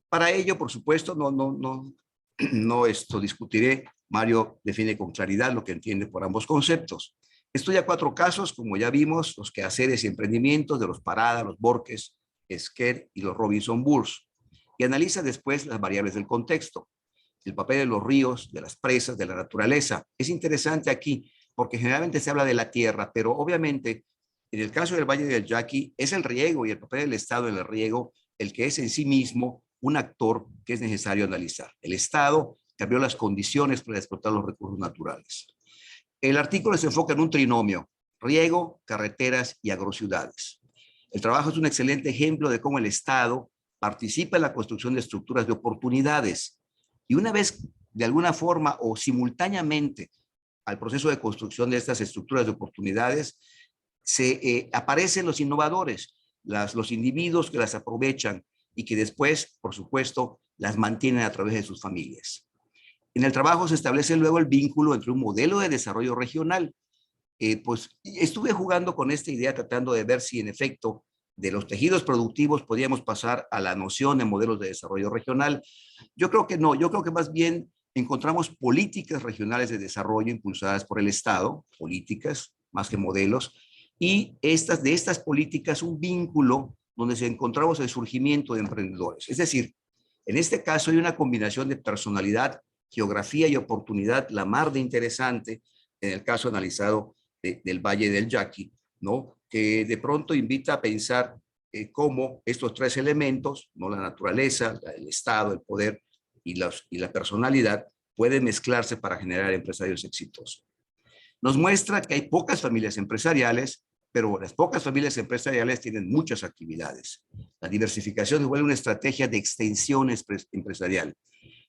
Para ello, por supuesto, no discutiré. Mario define con claridad lo que entiende por ambos conceptos. Estudia 4 casos, como ya vimos, los quehaceres y emprendimientos de los Parada, los Borges, Esquer y los Robinson Bulls, y analiza después las variables del contexto, el papel de los ríos, de las presas, de la naturaleza. Es interesante aquí porque generalmente se habla de la tierra, pero obviamente en el caso del Valle del Yaqui es el riego y el papel del Estado en el riego el que es en sí mismo un actor que es necesario analizar. El Estado cambió las condiciones para explotar los recursos naturales. El artículo se enfoca en un trinomio: riego, carreteras y agrociudades. El trabajo es un excelente ejemplo de cómo el Estado participa en la construcción de estructuras de oportunidades. Y una vez, de alguna forma o simultáneamente al proceso de construcción de estas estructuras de oportunidades, aparecen los innovadores, los individuos que las aprovechan y que después, por supuesto, las mantienen a través de sus familias. En el trabajo se establece luego el vínculo entre un modelo de desarrollo regional. Pues estuve jugando con esta idea tratando de ver si en efecto de los tejidos productivos podíamos pasar a la noción de modelos de desarrollo regional. Yo creo que no, yo creo que más bien encontramos políticas regionales de desarrollo impulsadas por el Estado, políticas más que modelos, y de estas políticas un vínculo donde se encontramos el surgimiento de emprendedores. Es decir, en este caso hay una combinación de personalidad, geografía y oportunidad, la mar de interesante, en el caso analizado del Valle del Yaqui, ¿no? Que de pronto invita a pensar cómo estos 3 elementos, ¿no? La naturaleza, el Estado, el poder y la personalidad, pueden mezclarse para generar empresarios exitosos. Nos muestra que hay pocas familias empresariales, pero las pocas familias empresariales tienen muchas actividades. La diversificación se vuelve una estrategia de extensión empresarial,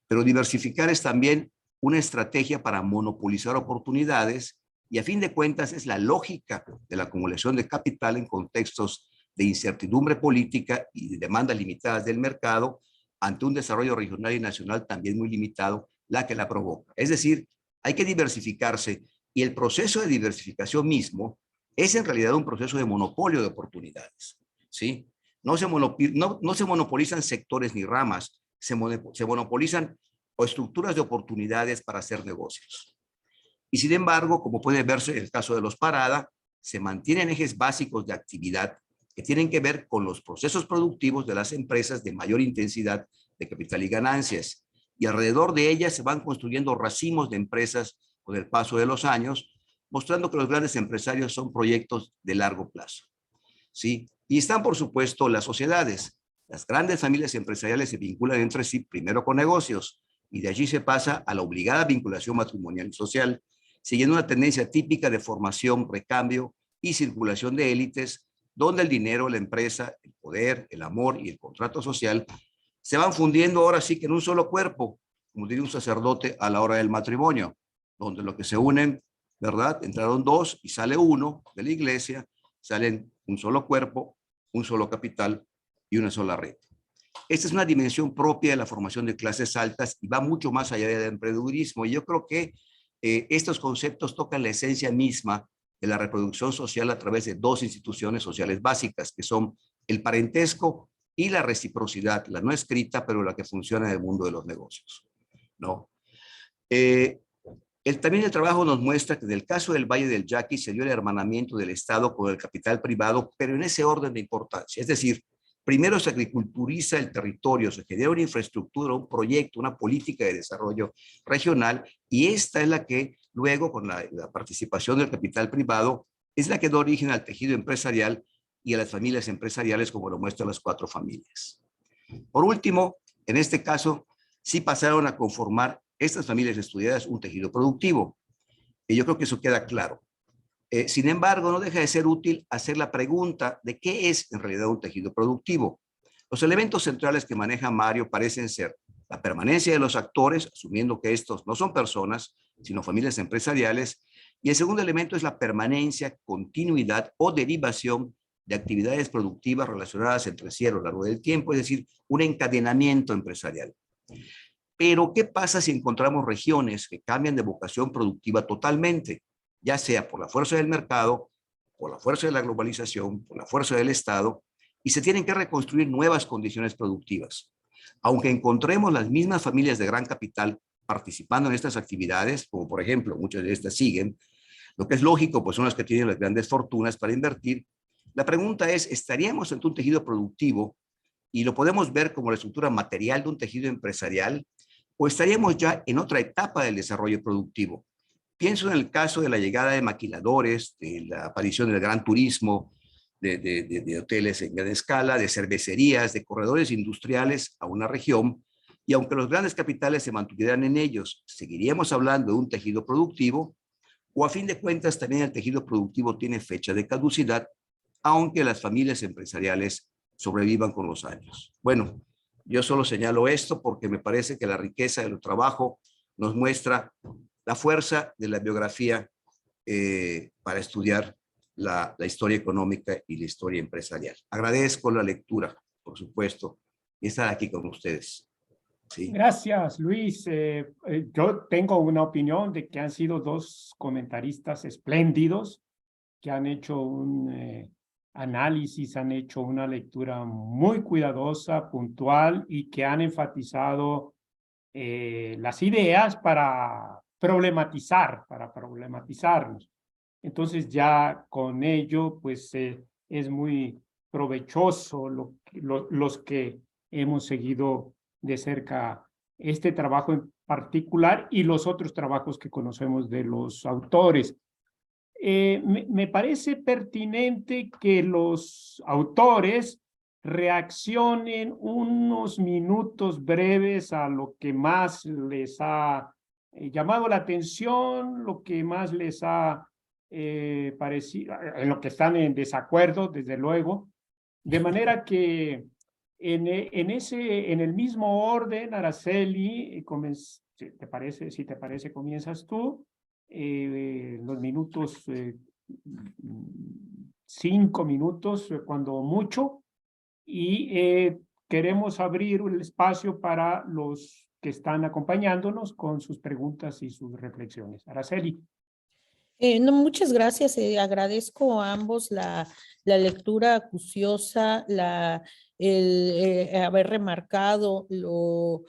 pero diversificar es también una estrategia para monopolizar oportunidades y a fin de cuentas es la lógica de la acumulación de capital en contextos de incertidumbre política y de demandas limitadas del mercado ante un desarrollo regional y nacional también muy limitado, la que la provoca. Es decir, hay que diversificarse y el proceso de diversificación mismo es en realidad un proceso de monopolio de oportunidades, ¿sí? No se monopolizan sectores ni ramas, se monopolizan o estructuras de oportunidades para hacer negocios. Y sin embargo, como puede verse en el caso de los Parada, se mantienen ejes básicos de actividad que tienen que ver con los procesos productivos de las empresas de mayor intensidad de capital y ganancias. Y alrededor de ellas se van construyendo racimos de empresas con el paso de los años, mostrando que los grandes empresarios son proyectos de largo plazo, ¿sí? Y están, por supuesto, las sociedades. Las grandes familias empresariales se vinculan entre sí primero con negocios y de allí se pasa a la obligada vinculación matrimonial y social, siguiendo una tendencia típica de formación, recambio y circulación de élites, donde el dinero, la empresa, el poder, el amor y el contrato social se van fundiendo ahora sí que en un solo cuerpo, como diría un sacerdote a la hora del matrimonio, donde lo que se unen, ¿verdad? Entraron 2 y sale 1 de la iglesia, salen un solo cuerpo, un solo capital y una sola red. Esta es una dimensión propia de la formación de clases altas y va mucho más allá del emprendedurismo. Y yo creo que estos conceptos tocan la esencia misma de la reproducción social a través de 2 instituciones sociales básicas, que son el parentesco y la reciprocidad, la no escrita, pero la que funciona en el mundo de los negocios, ¿no? También el trabajo nos muestra que en el caso del Valle del Yaqui se dio el hermanamiento del Estado con el capital privado, pero en ese orden de importancia. Es decir, primero se agriculturiza el territorio, se genera una infraestructura, un proyecto, una política de desarrollo regional, y esta es la que luego, con la participación del capital privado, es la que da origen al tejido empresarial y a las familias empresariales, como lo muestran las 4 familias. Por último, en este caso, sí pasaron a conformar estas familias estudiadas un tejido productivo. Y yo creo que eso queda claro. Sin embargo, no deja de ser útil hacer la pregunta de qué es en realidad un tejido productivo. Los elementos centrales que maneja Mario parecen ser la permanencia de los actores, asumiendo que estos no son personas, sino familias empresariales, y el segundo elemento es la permanencia, continuidad o derivación de actividades productivas relacionadas entre sí a lo largo del tiempo, es decir, un encadenamiento empresarial. Pero, ¿qué pasa si encontramos regiones que cambian de vocación productiva totalmente? Ya sea por la fuerza del mercado, por la fuerza de la globalización, por la fuerza del Estado, y se tienen que reconstruir nuevas condiciones productivas. Aunque encontremos las mismas familias de gran capital participando en estas actividades, como por ejemplo muchas de estas siguen, Lo que es lógico, pues son las que tienen las grandes fortunas para invertir. La pregunta es, ¿estaríamos ante un tejido productivo y lo podemos ver como la estructura material de un tejido empresarial o estaríamos ya en otra etapa del desarrollo productivo? Pienso en el caso de la llegada de maquiladores, de la aparición del gran turismo, de hoteles en gran escala, de cervecerías, de corredores industriales a una región, y aunque los grandes capitales se mantuvieran en ellos, ¿seguiríamos hablando de un tejido productivo? O a fin de cuentas también el tejido productivo tiene fecha de caducidad, aunque las familias empresariales sobrevivan con los años. Bueno, yo solo señalo esto porque me parece que la riqueza del trabajo nos muestra la fuerza de la biografía para estudiar la historia económica y la historia empresarial. Agradezco la lectura, por supuesto, y estar aquí con ustedes. Sí. Gracias, Luis. Yo tengo una opinión de que han sido dos comentaristas espléndidos que han hecho un análisis, han hecho una lectura muy cuidadosa, puntual y que han enfatizado las ideas para problematizarnos. Entonces ya con ello, pues es muy provechoso los que hemos seguido de cerca este trabajo en particular y los otros trabajos que conocemos de los autores. Me parece pertinente que los autores reaccionen unos minutos breves a lo que más les ha llamado la atención, lo que más les ha parecido, en lo que están en desacuerdo, desde luego, de manera que en el mismo orden, Araceli, si te parece, comienzas tú. Los minutos, 5 minutos, cuando mucho, y queremos abrir el espacio para los que están acompañándonos con sus preguntas y sus reflexiones. Araceli. No, muchas gracias. Agradezco a ambos la lectura acuciosa, el haber remarcado lo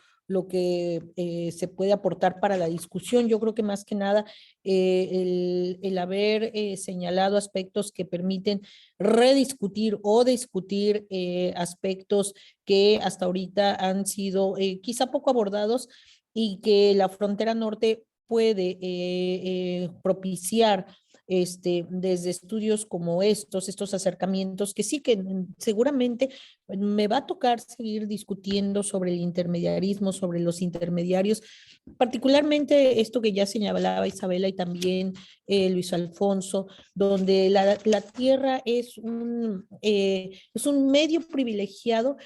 que se puede aportar para la discusión. Yo creo que más que nada el haber señalado aspectos que permiten rediscutir o discutir aspectos que hasta ahorita han sido quizá poco abordados y que la frontera norte puede propiciar desde estudios como estos acercamientos, que sí que seguramente me va a tocar seguir discutiendo sobre el intermediarismo, sobre los intermediarios, particularmente esto que ya señalaba Isabela y también Luis Alfonso, donde la tierra es un medio privilegiado,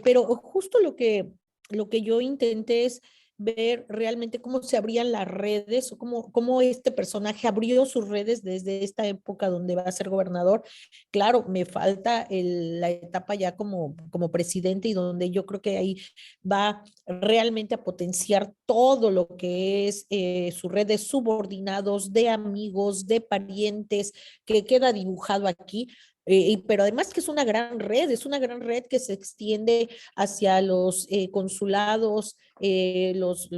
pero justo lo que yo intenté es ver realmente cómo se abrían las redes o cómo este personaje abrió sus redes desde esta época donde va a ser gobernador. Claro, me falta la etapa ya como presidente y donde yo creo que ahí va realmente a potenciar todo lo que es su red de subordinados, de amigos, de parientes, que queda dibujado aquí. Pero además que es una gran red que se extiende hacia los consulados, los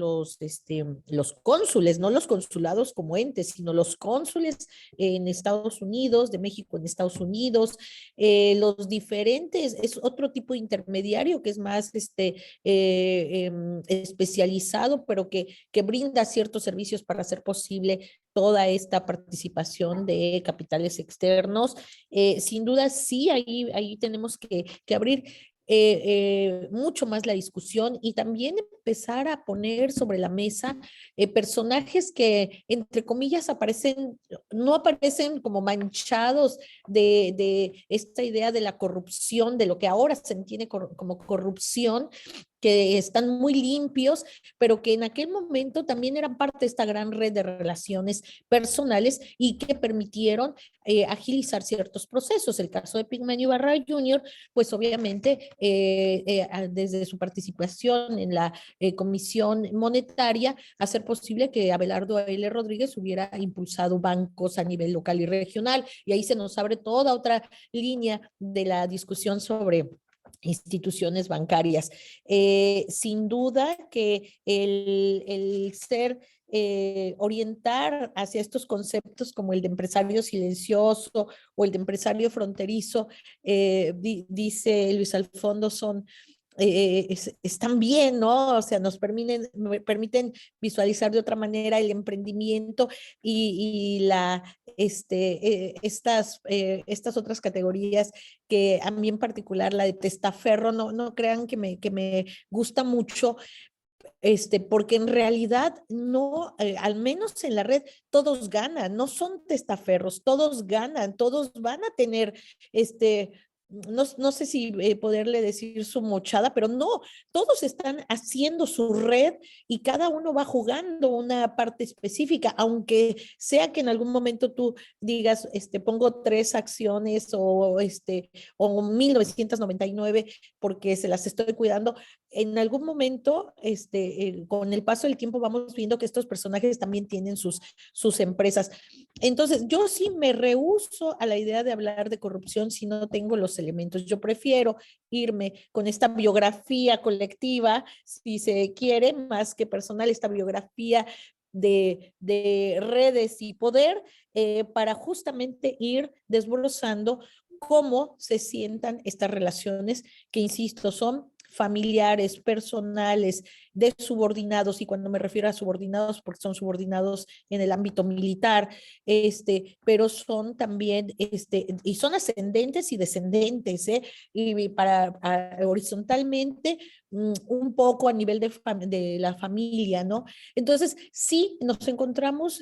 cónsules, no los consulados como entes, sino los cónsules en Estados Unidos, de México en Estados Unidos, los diferentes, es otro tipo de intermediario que es más especializado, pero que brinda ciertos servicios para hacer posible toda esta participación de capitales externos. Sin duda, sí, ahí tenemos que abrir mucho más la discusión y también empezar a poner sobre la mesa personajes que, entre comillas, no aparecen como manchados de esta idea de la corrupción, de lo que ahora se entiende como corrupción, que están muy limpios, pero que en aquel momento también eran parte de esta gran red de relaciones personales y que permitieron agilizar ciertos procesos. El caso de Pigmenio Ibarra Jr., pues obviamente desde su participación en la Comisión Monetaria, hacer posible que Abelardo L. Rodríguez hubiera impulsado bancos a nivel local y regional, y ahí se nos abre toda otra línea de la discusión sobre instituciones bancarias. Sin duda que el ser orientar hacia estos conceptos como el de empresario silencioso o el de empresario fronterizo, dice Luis Alfonso, están bien, ¿no? O sea, nos permiten visualizar de otra manera el emprendimiento y estas otras categorías que a mí en particular, la de testaferro, no crean que me gusta mucho, porque en realidad no, al menos en la red, todos ganan, no son testaferros, todos ganan, todos van a tener no sé si poderle decir su mochada, pero no, todos están haciendo su red y cada uno va jugando una parte específica, aunque sea que en algún momento tú digas, pongo 3 acciones o 1999 porque se las estoy cuidando. En algún momento, con el paso del tiempo vamos viendo que estos personajes también tienen sus empresas. Entonces, yo sí me rehúso a la idea de hablar de corrupción si no tengo los elementos. Yo prefiero irme con esta biografía colectiva, si se quiere, más que personal, esta biografía de redes y poder, para justamente ir desbrozando cómo se sientan estas relaciones que, insisto, son familiares, personales, de subordinados, y cuando me refiero a subordinados, porque son subordinados en el ámbito militar, pero son también, y son ascendentes y descendentes, y horizontalmente, un poco a nivel de la familia, ¿no? Entonces, sí, nos encontramos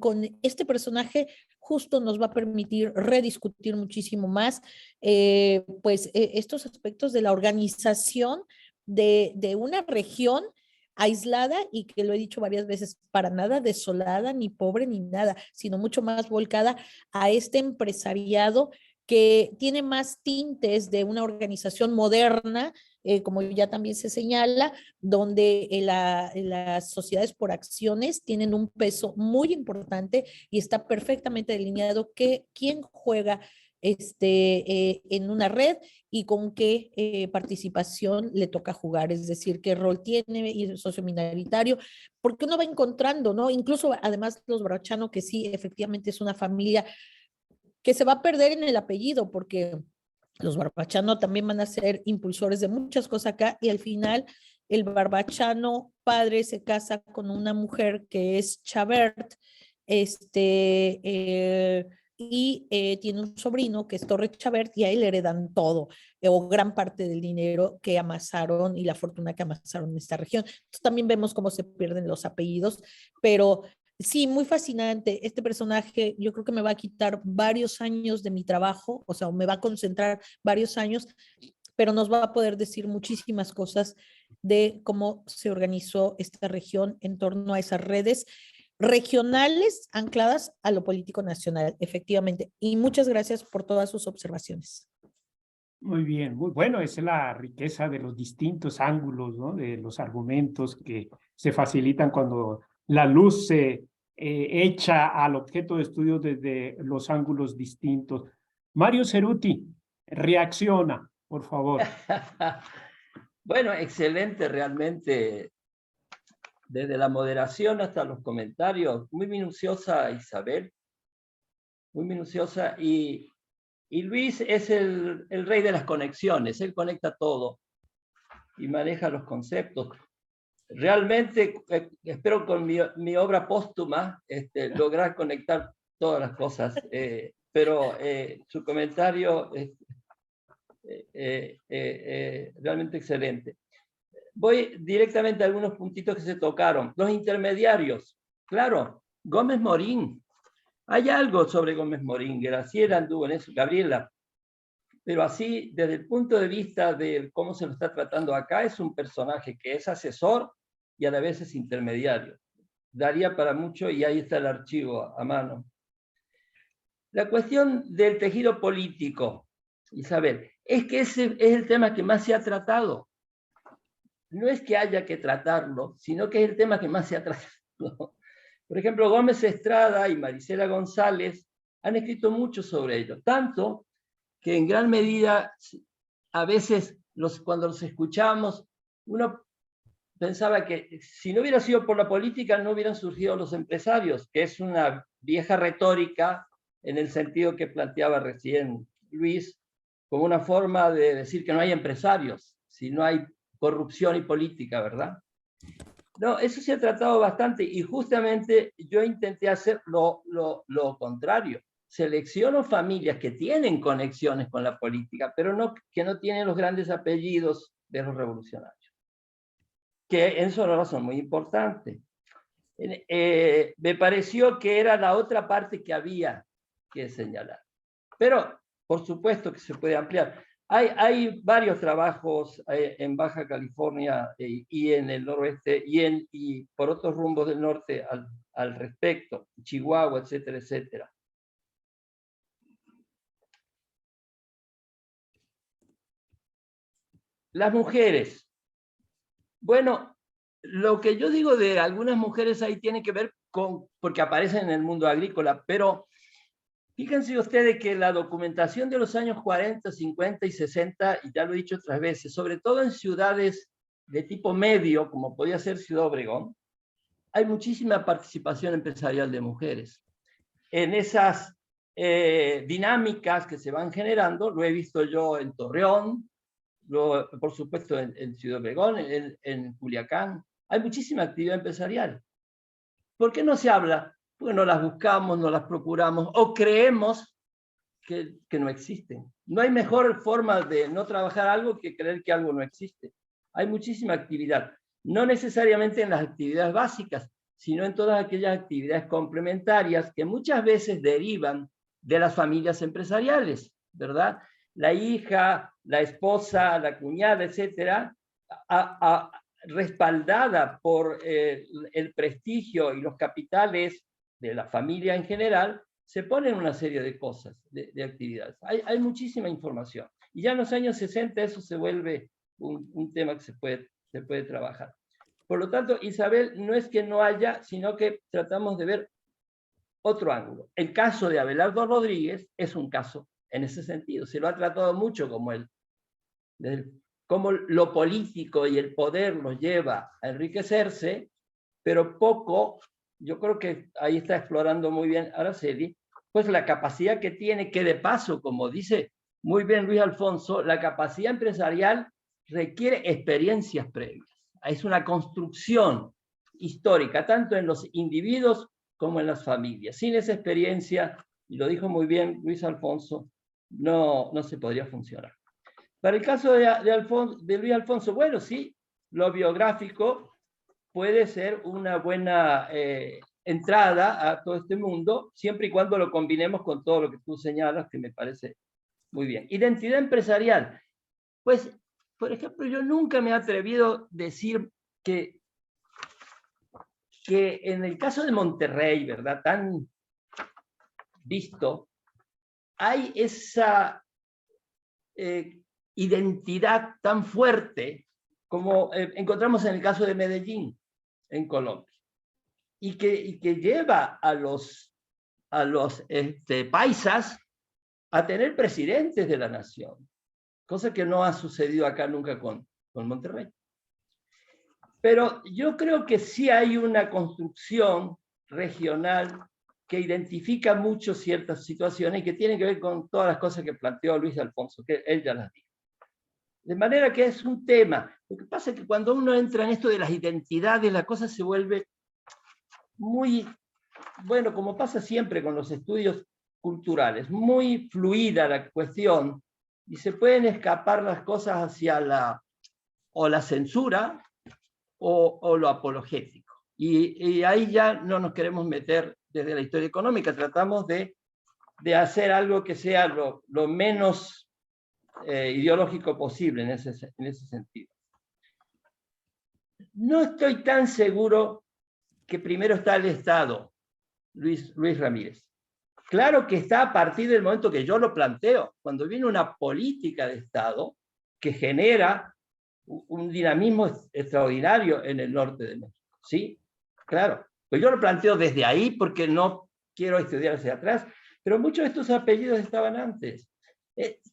con este personaje, justo nos va a permitir rediscutir muchísimo más, estos aspectos de la organización de una región aislada y que lo he dicho varias veces, para nada desolada, ni pobre, ni nada, sino mucho más volcada a este empresariado que tiene más tintes de una organización moderna, como ya también se señala, donde las sociedades por acciones tienen un peso muy importante y está perfectamente delineado quién juega en una red y con qué participación le toca jugar, es decir, qué rol tiene y el socio minoritario, porque uno va encontrando, ¿no? Incluso además los Brachano, que sí, efectivamente es una familia que se va a perder en el apellido, porque los Barbachano también van a ser impulsores de muchas cosas acá, y al final el Barbachano padre se casa con una mujer que es Chabert, y tiene un sobrino que es Torre Chabert, y a él le heredan todo, o gran parte del dinero que amasaron y la fortuna que amasaron en esta región. Entonces también vemos cómo se pierden los apellidos, pero sí, muy fascinante. Este personaje yo creo que me va a quitar varios años de mi trabajo, o sea, me va a concentrar varios años, pero nos va a poder decir muchísimas cosas de cómo se organizó esta región en torno a esas redes regionales ancladas a lo político nacional, efectivamente. Y muchas gracias por todas sus observaciones. Muy bien, muy bueno, esa es la riqueza de los distintos ángulos, ¿no? De los argumentos que se facilitan cuando la luz se echa al objeto de estudio desde los ángulos distintos. Mario Ceruti, reacciona, por favor. Bueno, excelente realmente, desde la moderación hasta los comentarios, muy minuciosa Isabel, muy minuciosa, y Luis es el rey de las conexiones, él conecta todo y maneja los conceptos. Realmente espero con mi obra póstuma lograr conectar todas las cosas, pero su comentario es realmente excelente. Voy directamente a algunos puntitos que se tocaron. Los intermediarios. Claro, Gómez Morín. Hay algo sobre Gómez Morín. Graciela anduvo en eso, Gabriela. Pero así, desde el punto de vista de cómo se lo está tratando acá, es un personaje que es asesor y a la vez es intermediario. Daría para mucho y ahí está el archivo a mano. La cuestión del tejido político, Isabel, es que ese es el tema que más se ha tratado. No es que haya que tratarlo, sino que es el tema que más se ha tratado. Por ejemplo, Gómez Estrada y Marisela González han escrito mucho sobre ello, tanto que en gran medida a veces cuando los escuchamos, uno pensaba que si no hubiera sido por la política no hubieran surgido los empresarios, que es una vieja retórica en el sentido que planteaba recién Luis, como una forma de decir que no hay empresarios, si no hay corrupción y política, ¿verdad? No, eso se ha tratado bastante y justamente yo intenté hacer lo contrario. Selecciono familias que tienen conexiones con la política, pero que no tienen los grandes apellidos de los revolucionarios, que en Sonora son muy importantes. Me pareció que era la otra parte que había que señalar. Pero, por supuesto que se puede ampliar. Hay varios trabajos en Baja California y en el noroeste y por otros rumbos del norte al respecto, Chihuahua, etcétera, etcétera. Las mujeres. Bueno, lo que yo digo de algunas mujeres ahí tiene que ver porque aparecen en el mundo agrícola, pero fíjense ustedes que la documentación de los años 40, 50 y 60, y ya lo he dicho otras veces, sobre todo en ciudades de tipo medio, como podía ser Ciudad Obregón, hay muchísima participación empresarial de mujeres. En esas dinámicas que se van generando, lo he visto yo en Torreón, por supuesto en Ciudad Obregón, en Culiacán, hay muchísima actividad empresarial. ¿Por qué no se habla? Porque no las buscamos, no las procuramos, o creemos que no existen. No hay mejor forma de no trabajar algo que creer que algo no existe. Hay muchísima actividad, no necesariamente en las actividades básicas, sino en todas aquellas actividades complementarias que muchas veces derivan de las familias empresariales, ¿verdad? La hija, la esposa, la cuñada, etcétera, respaldada por el prestigio y los capitales de la familia en general, se ponen una serie de cosas, de actividades. Hay muchísima información. Y ya en los años 60 eso se vuelve un tema que se puede trabajar. Por lo tanto, Isabel, no es que no haya, sino que tratamos de ver otro ángulo. El caso de Abelardo Rodríguez es un caso en ese sentido. Se lo ha tratado mucho como cómo lo político y el poder los lleva a enriquecerse, pero poco, yo creo que ahí está explorando muy bien Araceli, pues la capacidad que tiene, que de paso, como dice muy bien Luis Alfonso, la capacidad empresarial requiere experiencias previas. Es una construcción histórica, tanto en los individuos como en las familias. Sin esa experiencia, y lo dijo muy bien Luis Alfonso, no se podría funcionar. Para el caso de Luis Alfonso, bueno, sí, lo biográfico puede ser una buena entrada a todo este mundo, siempre y cuando lo combinemos con todo lo que tú señalas, que me parece muy bien. Identidad empresarial. Pues, por ejemplo, yo nunca me he atrevido a decir que en el caso de Monterrey, ¿verdad? Tan visto, hay esa identidad tan fuerte como encontramos en el caso de Medellín, en Colombia, y que lleva a los paisas a tener presidentes de la nación, cosa que no ha sucedido acá nunca con Monterrey. Pero yo creo que sí hay una construcción regional que identifica mucho ciertas situaciones y que tiene que ver con todas las cosas que planteó Luis Alfonso, que él ya las dijo. De manera que es un tema. Lo que pasa es que cuando uno entra en esto de las identidades, la cosa se vuelve muy, bueno, como pasa siempre con los estudios culturales, muy fluida la cuestión y se pueden escapar las cosas hacia la censura o lo apologético. Y ahí ya no nos queremos meter desde la historia económica, tratamos de hacer algo que sea lo menos ideológico posible en ese sentido. No estoy tan seguro que primero está el Estado, Luis Ramírez. Claro que está a partir del momento que yo lo planteo, cuando viene una política de Estado que genera un dinamismo extraordinario en el norte de México. ¿Sí? Claro. Pues yo lo planteo desde ahí porque no quiero estudiar hacia atrás, pero muchos de estos apellidos estaban antes.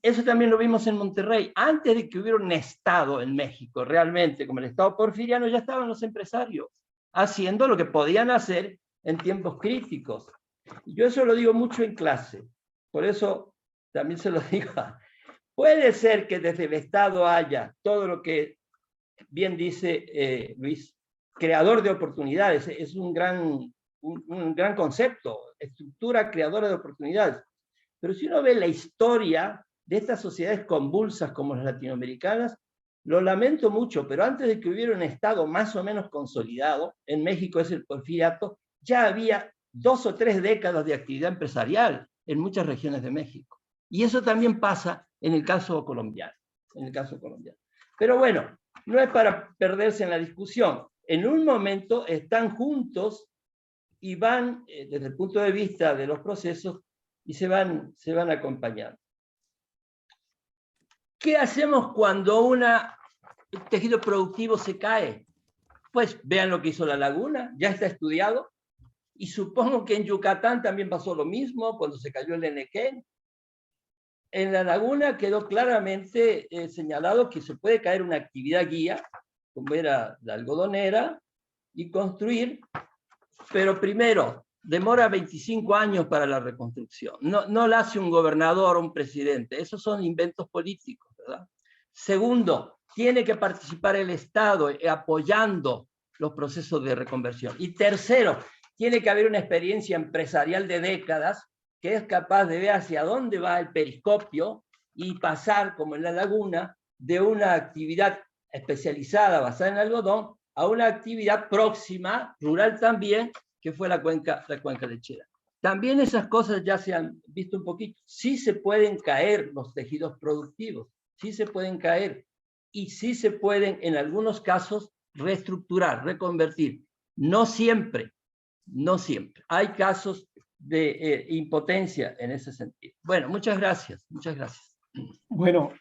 Eso también lo vimos en Monterrey. Antes de que hubiera un Estado en México, realmente, como el Estado porfiriano, ya estaban los empresarios haciendo lo que podían hacer en tiempos críticos. Yo eso lo digo mucho en clase. Por eso también se lo digo. Puede ser que desde el Estado haya todo lo que bien dice Luis, creador de oportunidades. Es un gran concepto, estructura creadora de oportunidades. Pero si uno ve la historia de estas sociedades convulsas como las latinoamericanas, lo lamento mucho, pero antes de que hubiera un Estado más o menos consolidado, en México es el porfiriato, ya había 2 o 3 décadas de actividad empresarial en muchas regiones de México. Y eso también pasa en el caso colombiano. Pero bueno, no es para perderse en la discusión. En un momento están juntos y van, desde el punto de vista de los procesos, y se van acompañando. ¿Qué hacemos cuando el tejido productivo se cae? Pues vean lo que hizo la laguna, ya está estudiado, y supongo que en Yucatán también pasó lo mismo cuando se cayó el Enequén. En la laguna quedó claramente señalado que se puede caer una actividad guía, como era la algodonera, y construir, pero primero, demora 25 años para la reconstrucción. No la hace un gobernador o un presidente. Esos son inventos políticos, ¿verdad? Segundo, tiene que participar el Estado apoyando los procesos de reconversión. Y tercero, tiene que haber una experiencia empresarial de décadas que es capaz de ver hacia dónde va el periscopio y pasar, como en la laguna, de una actividad especializada basada en algodón a una actividad próxima, rural también, que fue la cuenca lechera. También esas cosas ya se han visto un poquito. Sí se pueden caer los tejidos productivos, sí se pueden caer, y sí se pueden, en algunos casos, reestructurar, reconvertir. No siempre. Hay casos de impotencia en ese sentido. Bueno, muchas gracias. Bueno,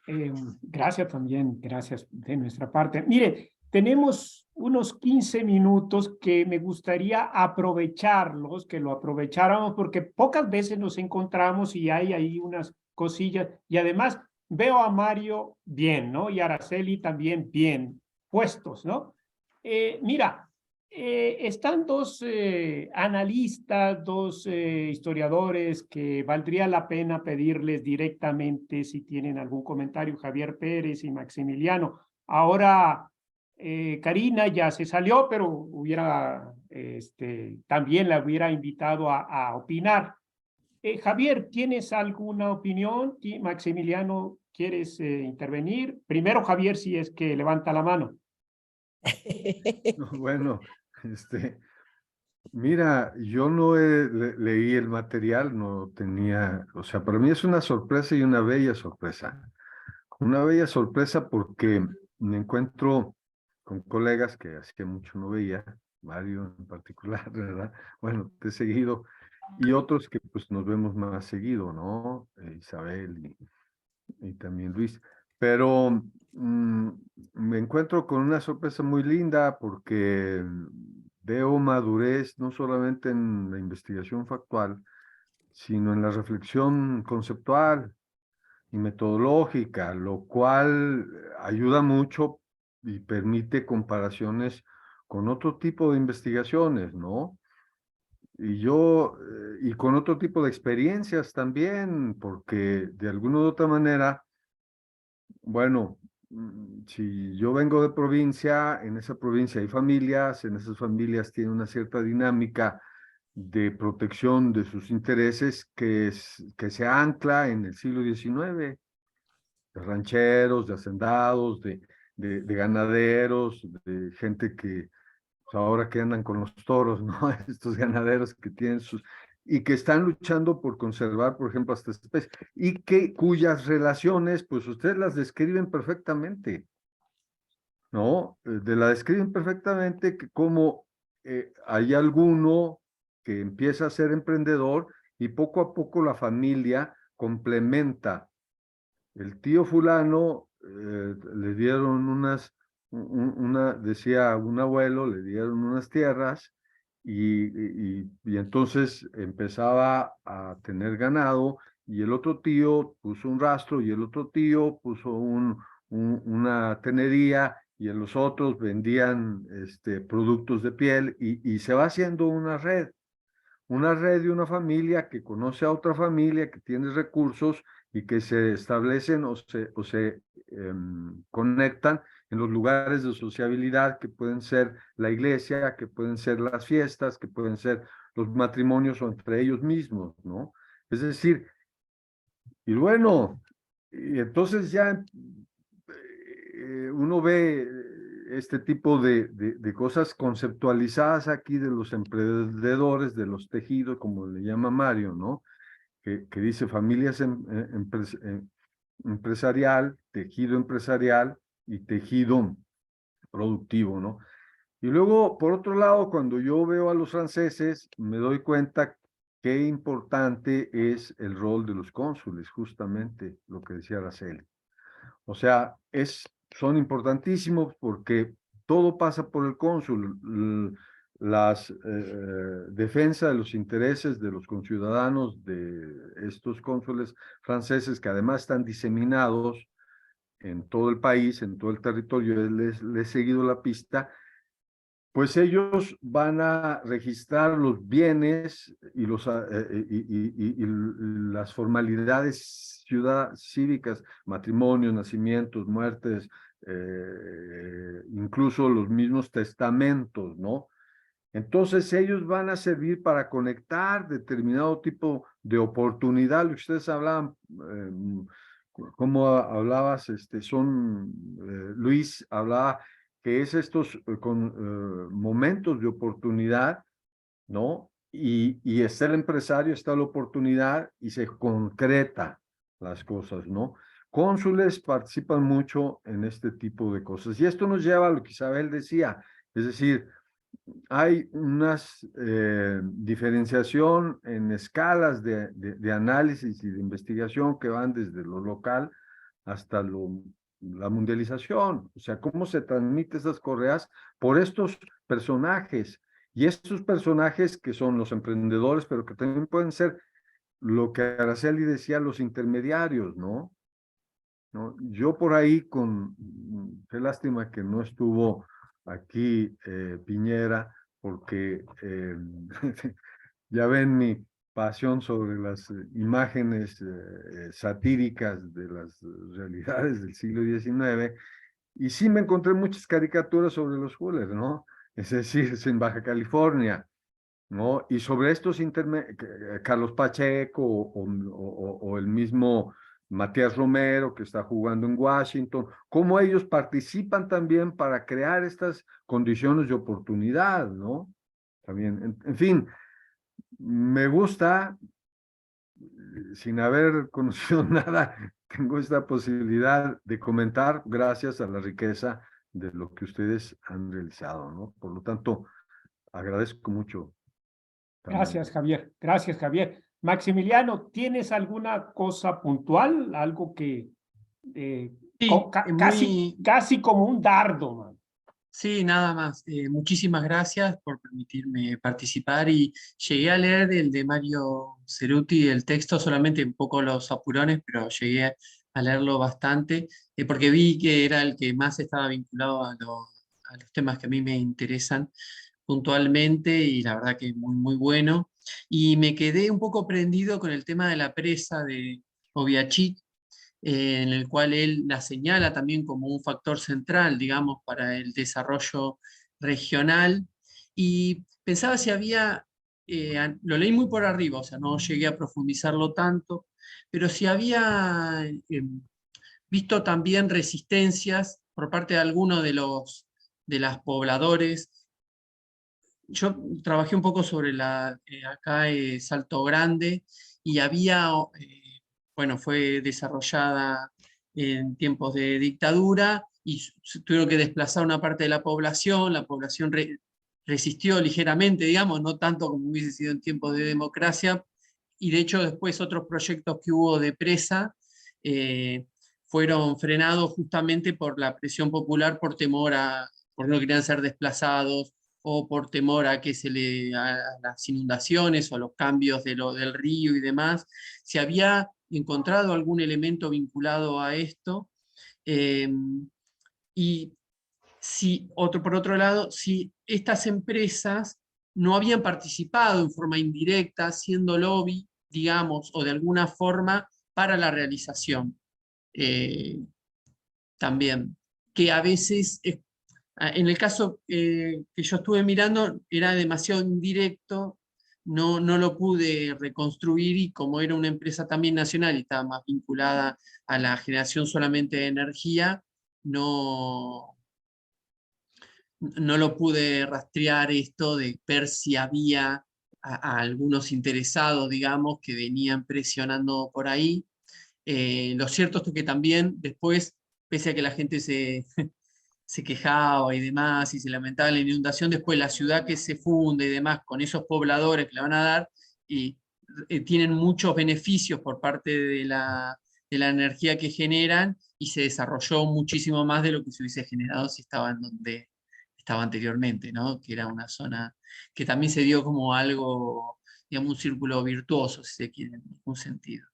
gracias también, gracias de nuestra parte. Mire, tenemos unos 15 minutos que me gustaría aprovecharlos, que lo aprovecháramos, porque pocas veces nos encontramos y hay ahí unas cosillas. Y además veo a Mario bien, ¿no? Y a Araceli también bien puestos, ¿no? Mira, están dos analistas, dos historiadores que valdría la pena pedirles directamente si tienen algún comentario, Javier Pérez y Maximiliano. Ahora, Karina ya se salió, pero también la hubiera invitado a opinar. Javier, ¿tienes alguna opinión? Maximiliano, ¿quieres intervenir? Primero, Javier, si es que levanta la mano. Bueno, mira, yo no leí el material, no tenía, o sea, para mí es una sorpresa y una bella sorpresa. Una bella sorpresa porque me encuentro con colegas que hacía mucho no veía, Mario en particular, ¿verdad? Bueno, te he seguido, y otros que pues nos vemos más seguido, ¿no? Isabel y también Luis. Pero me encuentro con una sorpresa muy linda porque veo madurez no solamente en la investigación factual, sino en la reflexión conceptual y metodológica, lo cual ayuda mucho y permite comparaciones con otro tipo de investigaciones, ¿no? Y con otro tipo de experiencias también, porque de alguna u otra manera, bueno, si yo vengo de provincia, en esa provincia hay familias, en esas familias tiene una cierta dinámica de protección de sus intereses que se ancla en el siglo XIX, de rancheros, de hacendados, de ganaderos, de gente que pues ahora que andan con los toros, ¿no? Estos ganaderos que tienen y que están luchando por conservar, por ejemplo, esta especie, y cuyas relaciones, pues ustedes las describen perfectamente, ¿no? La describen perfectamente que como hay alguno que empieza a ser emprendedor y poco a poco la familia complementa. El tío fulano le dieron decía un abuelo, le dieron unas tierras y entonces empezaba a tener ganado y el otro tío puso un rastro, y el otro tío puso una tenería, y en los otros vendían productos de piel, y se va haciendo una red de una familia que conoce a otra familia que tiene recursos y que se establecen o se conectan en los lugares de sociabilidad que pueden ser la iglesia, que pueden ser las fiestas, que pueden ser los matrimonios o entre ellos mismos, ¿no? Es decir, y bueno, y entonces ya uno ve este tipo de cosas conceptualizadas aquí de los emprendedores, de los tejidos, como le llama Mario, ¿no? Que dice familias empresarial, tejido empresarial y tejido productivo, ¿no? Y luego, por otro lado, cuando yo veo a los franceses, me doy cuenta qué importante es el rol de los cónsules, justamente lo que decía Araceli. O sea, son importantísimos porque todo pasa por el cónsul. Las defensa de los intereses de los conciudadanos de estos cónsules franceses, que además están diseminados en todo el país, en todo el territorio, les he seguido la pista, pues ellos van a registrar los bienes y, las formalidades cívicas, matrimonios, nacimientos, muertes, incluso los mismos testamentos, ¿no? Entonces ellos van a servir para conectar determinado tipo de oportunidad, lo que ustedes hablaban, como hablabas, Luis hablaba que es estos momentos de oportunidad, ¿no? Y está el empresario, está la oportunidad y se concreta las cosas, ¿no? Cónsules participan mucho en este tipo de cosas. Y esto nos lleva a lo que Isabel decía, es decir, hay una diferenciación en escalas de análisis y de investigación que van desde lo local hasta la mundialización. O sea, cómo se transmiten esas correas por estos personajes. Y estos personajes que son los emprendedores, pero que también pueden ser lo que Araceli decía, los intermediarios, ¿no? Yo por ahí qué lástima que no estuvo aquí Piñera, porque ya ven mi pasión sobre las imágenes satíricas de las realidades del siglo XIX, y sí me encontré muchas caricaturas sobre los Fuller, ¿no? Es decir, es en Baja California, ¿no? Y sobre estos Carlos Pacheco o el mismo Matías Romero, que está jugando en Washington, cómo ellos participan también para crear estas condiciones de oportunidad, ¿no? También, en fin, me gusta, sin haber conocido nada, tengo esta posibilidad de comentar gracias a la riqueza de lo que ustedes han realizado, ¿no? Por lo tanto, agradezco mucho. Gracias, Javier. Gracias, Javier. Maximiliano, ¿tienes alguna cosa puntual? Algo que Sí, casi como un dardo, man. sí, nada más. Muchísimas gracias por permitirme participar y llegué a leer el de Mario Ceruti, el texto, solamente un poco los apurones, pero llegué a leerlo bastante, porque vi que era el que más estaba vinculado a los temas que a mí me interesan puntualmente, y la verdad que muy, muy bueno. Y me quedé un poco prendido con el tema de la presa de Obiachit, en el cual él la señala también como un factor central, digamos, para el desarrollo regional. Y pensaba si había, lo leí muy por arriba, o sea, no llegué a profundizarlo tanto, pero si había visto también resistencias por parte de algunos de las pobladores. Yo trabajé un poco sobre acá Salto Grande, y había, bueno, fue desarrollada en tiempos de dictadura y tuvieron que desplazar una parte de la población resistió ligeramente, digamos, no tanto como hubiese sido en tiempos de democracia, y de hecho después otros proyectos que hubo de presa fueron frenados justamente por la presión popular, por no querían ser desplazados, o por temor a a las inundaciones o a los cambios del río y demás. Si había encontrado algún elemento vinculado a esto. Y si, por otro lado, si estas empresas no habían participado en forma indirecta, haciendo lobby, digamos, o de alguna forma para la realización. También, que a veces, en el caso que yo estuve mirando, era demasiado indirecto, no lo pude reconstruir, y como era una empresa también nacional y estaba más vinculada a la generación solamente de energía, no lo pude rastrear esto de ver si había a algunos interesados, digamos, que venían presionando por ahí. Lo cierto es que también después, pese a que la gente se quejaba y demás, y se lamentaba la inundación, después la ciudad que se funde y demás, con esos pobladores que le van a dar, y tienen muchos beneficios por parte de la energía que generan, y se desarrolló muchísimo más de lo que se hubiese generado si estaba en donde estaba anteriormente, ¿no? Que era una zona que también se dio como algo, digamos, un círculo virtuoso, si se quiere, en algún sentido.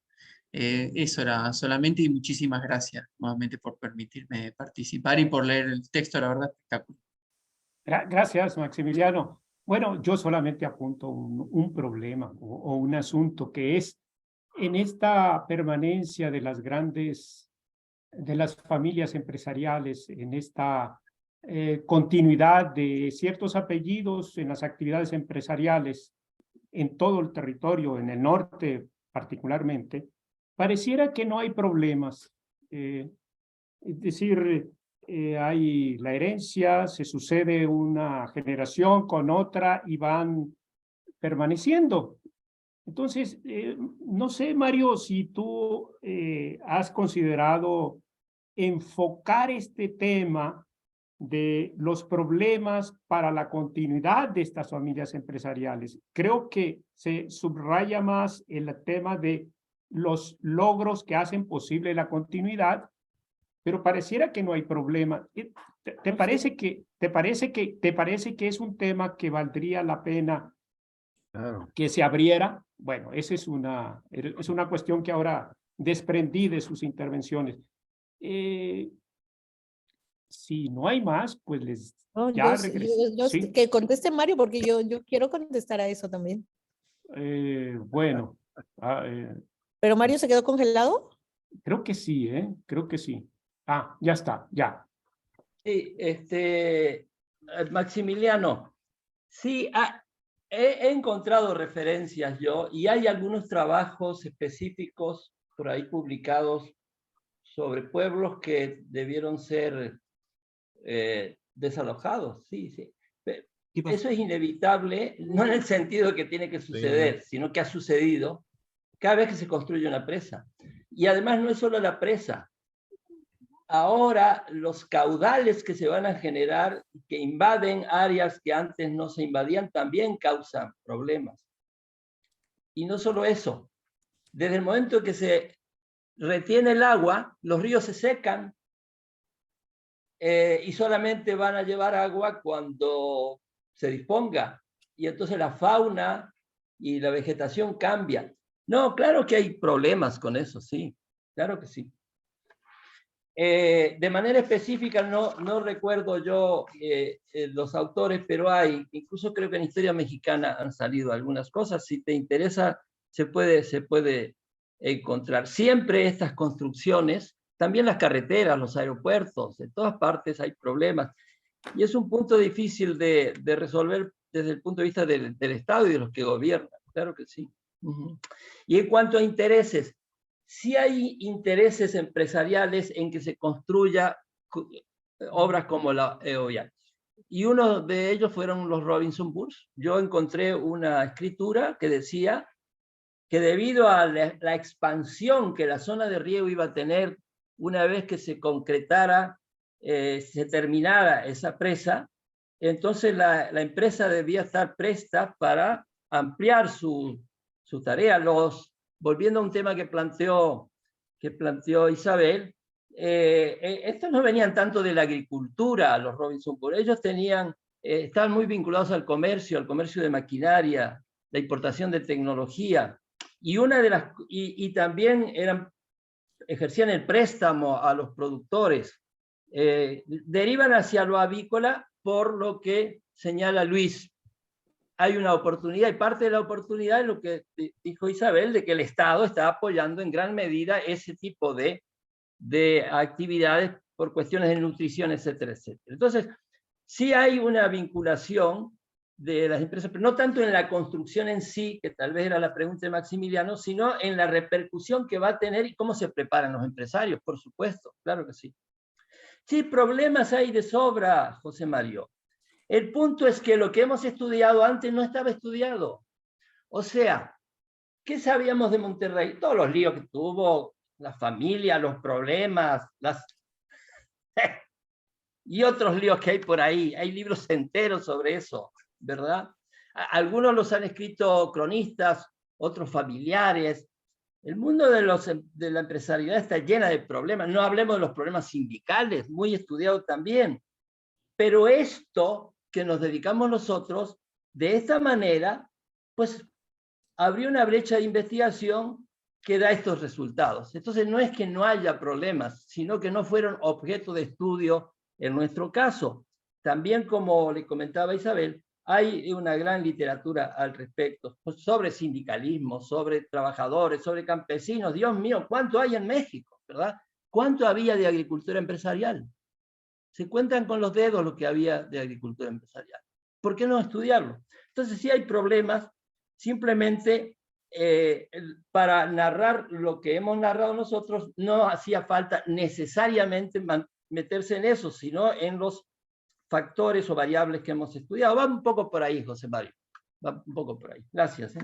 Eso era solamente, y muchísimas gracias nuevamente por permitirme participar y por leer el texto, la verdad, espectacular. Gracias, Maximiliano. Bueno, yo solamente apunto un problema o un asunto que es en esta permanencia de las familias empresariales, en esta continuidad de ciertos apellidos en las actividades empresariales en todo el territorio, en el norte particularmente, pareciera que no hay problemas. Es decir, hay la herencia, se sucede una generación con otra y van permaneciendo. Entonces, no sé, Mario, si tú has considerado enfocar este tema de los problemas para la continuidad de estas familias empresariales. Creo que se subraya más el tema de los logros que hacen posible la continuidad, pero pareciera que no hay problema. ¿Te parece que es un tema que valdría la pena que se abriera? Bueno, esa es una cuestión que ahora desprendí de sus intervenciones. Si no hay más, pues No, ya ¿sí? Que conteste Mario, porque yo quiero contestar a eso también. Bueno. ¿Pero Mario se quedó congelado? Creo que sí, creo que sí. Ah, ya está, ya. Sí, Maximiliano, sí, he encontrado referencias yo, y hay algunos trabajos específicos por ahí publicados sobre pueblos que debieron ser desalojados, sí. Eso es inevitable, no en el sentido que tiene que suceder, sino que ha sucedido cada vez que se construye una presa. Y además no es solo la presa. Ahora los caudales que se van a generar, que invaden áreas que antes no se invadían, también causan problemas. Y no solo eso, desde el momento que se retiene el agua, los ríos se secan, y solamente van a llevar agua cuando se disponga. Y entonces la fauna y la vegetación cambian. No, claro que hay problemas con eso, sí, claro que sí. De manera específica no recuerdo yo los autores, pero hay, incluso creo que en Historia Mexicana han salido algunas cosas. Si te interesa, se puede encontrar. Siempre estas construcciones, también las carreteras, los aeropuertos, en todas partes hay problemas. Y es un punto difícil de resolver desde el punto de vista del Estado y de los que gobiernan. Claro que sí. Y en cuanto a intereses, sí hay intereses empresariales en que se construya obras como la EOIA. Y uno de ellos fueron los Robinson Bus. Yo encontré una escritura que decía que debido a la expansión que la zona de riego iba a tener una vez que se concretara, se terminara esa presa, entonces la empresa debía estar presta para ampliar su tarea. Volviendo a un tema que planteó Isabel, estos no venían tanto de la agricultura, los Robinson, por ellos estaban muy vinculados al comercio de maquinaria, la importación de tecnología. Y también ejercían el préstamo a los productores. Derivan hacia lo avícola por lo que señala Luis. Hay una oportunidad, y parte de la oportunidad es lo que dijo Isabel, de que el Estado está apoyando en gran medida ese tipo de actividades por cuestiones de nutrición, etcétera, etcétera. Entonces, sí hay una vinculación de las empresas, pero no tanto en la construcción en sí, que tal vez era la pregunta de Maximiliano, sino en la repercusión que va a tener y cómo se preparan los empresarios, por supuesto, claro que sí. Sí, problemas hay de sobra, José Mario. El punto es que lo que hemos estudiado antes no estaba estudiado. O sea, ¿qué sabíamos de Monterrey? Todos los líos que tuvo, la familia, los problemas, y otros líos que hay por ahí. Hay libros enteros sobre eso, ¿verdad? Algunos los han escrito cronistas, otros familiares. El mundo de la empresariedad está llena de problemas. No hablemos de los problemas sindicales, muy estudiado también. Pero esto que nos dedicamos nosotros, de esta manera, pues abrió una brecha de investigación que da estos resultados. Entonces no es que no haya problemas, sino que no fueron objeto de estudio en nuestro caso. También, como le comentaba Isabel, hay una gran literatura al respecto, sobre sindicalismo, sobre trabajadores, sobre campesinos. Dios mío, ¿cuánto hay en México, verdad? ¿Cuánto había de agricultura empresarial? Se cuentan con los dedos lo que había de agricultura empresarial. ¿Por qué no estudiarlo? Entonces, sí hay problemas, simplemente para narrar lo que hemos narrado nosotros, no hacía falta necesariamente meterse en eso, sino en los factores o variables que hemos estudiado. Va un poco por ahí, José Mario. Va un poco por ahí. Gracias.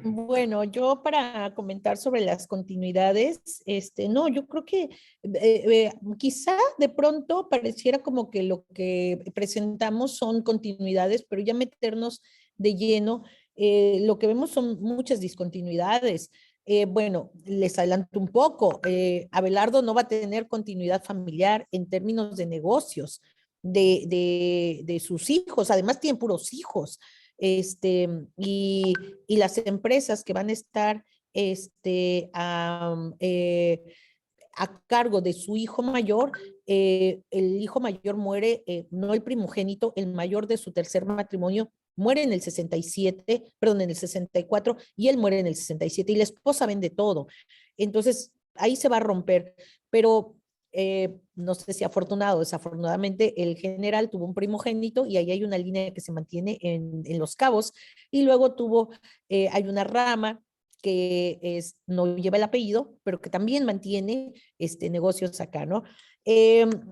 Bueno, yo para comentar sobre las continuidades, no, yo creo que quizá de pronto pareciera como que lo que presentamos son continuidades, pero ya meternos de lleno, lo que vemos son muchas discontinuidades. Bueno, les adelanto un poco, Abelardo no va a tener continuidad familiar en términos de negocios de sus hijos, además tienen puros hijos. Y las empresas que van a estar a cargo de su hijo mayor, el hijo mayor muere, no el primogénito, el mayor de su tercer matrimonio muere en el 67, perdón, en el 64, y él muere en el 67, y la esposa vende todo. Entonces, ahí se va a romper, pero no sé si afortunado o desafortunadamente, el general tuvo un primogénito y ahí hay una línea que se mantiene en Los Cabos, y luego hay una rama que no lleva el apellido, pero que también mantiene negocios acá, ¿no?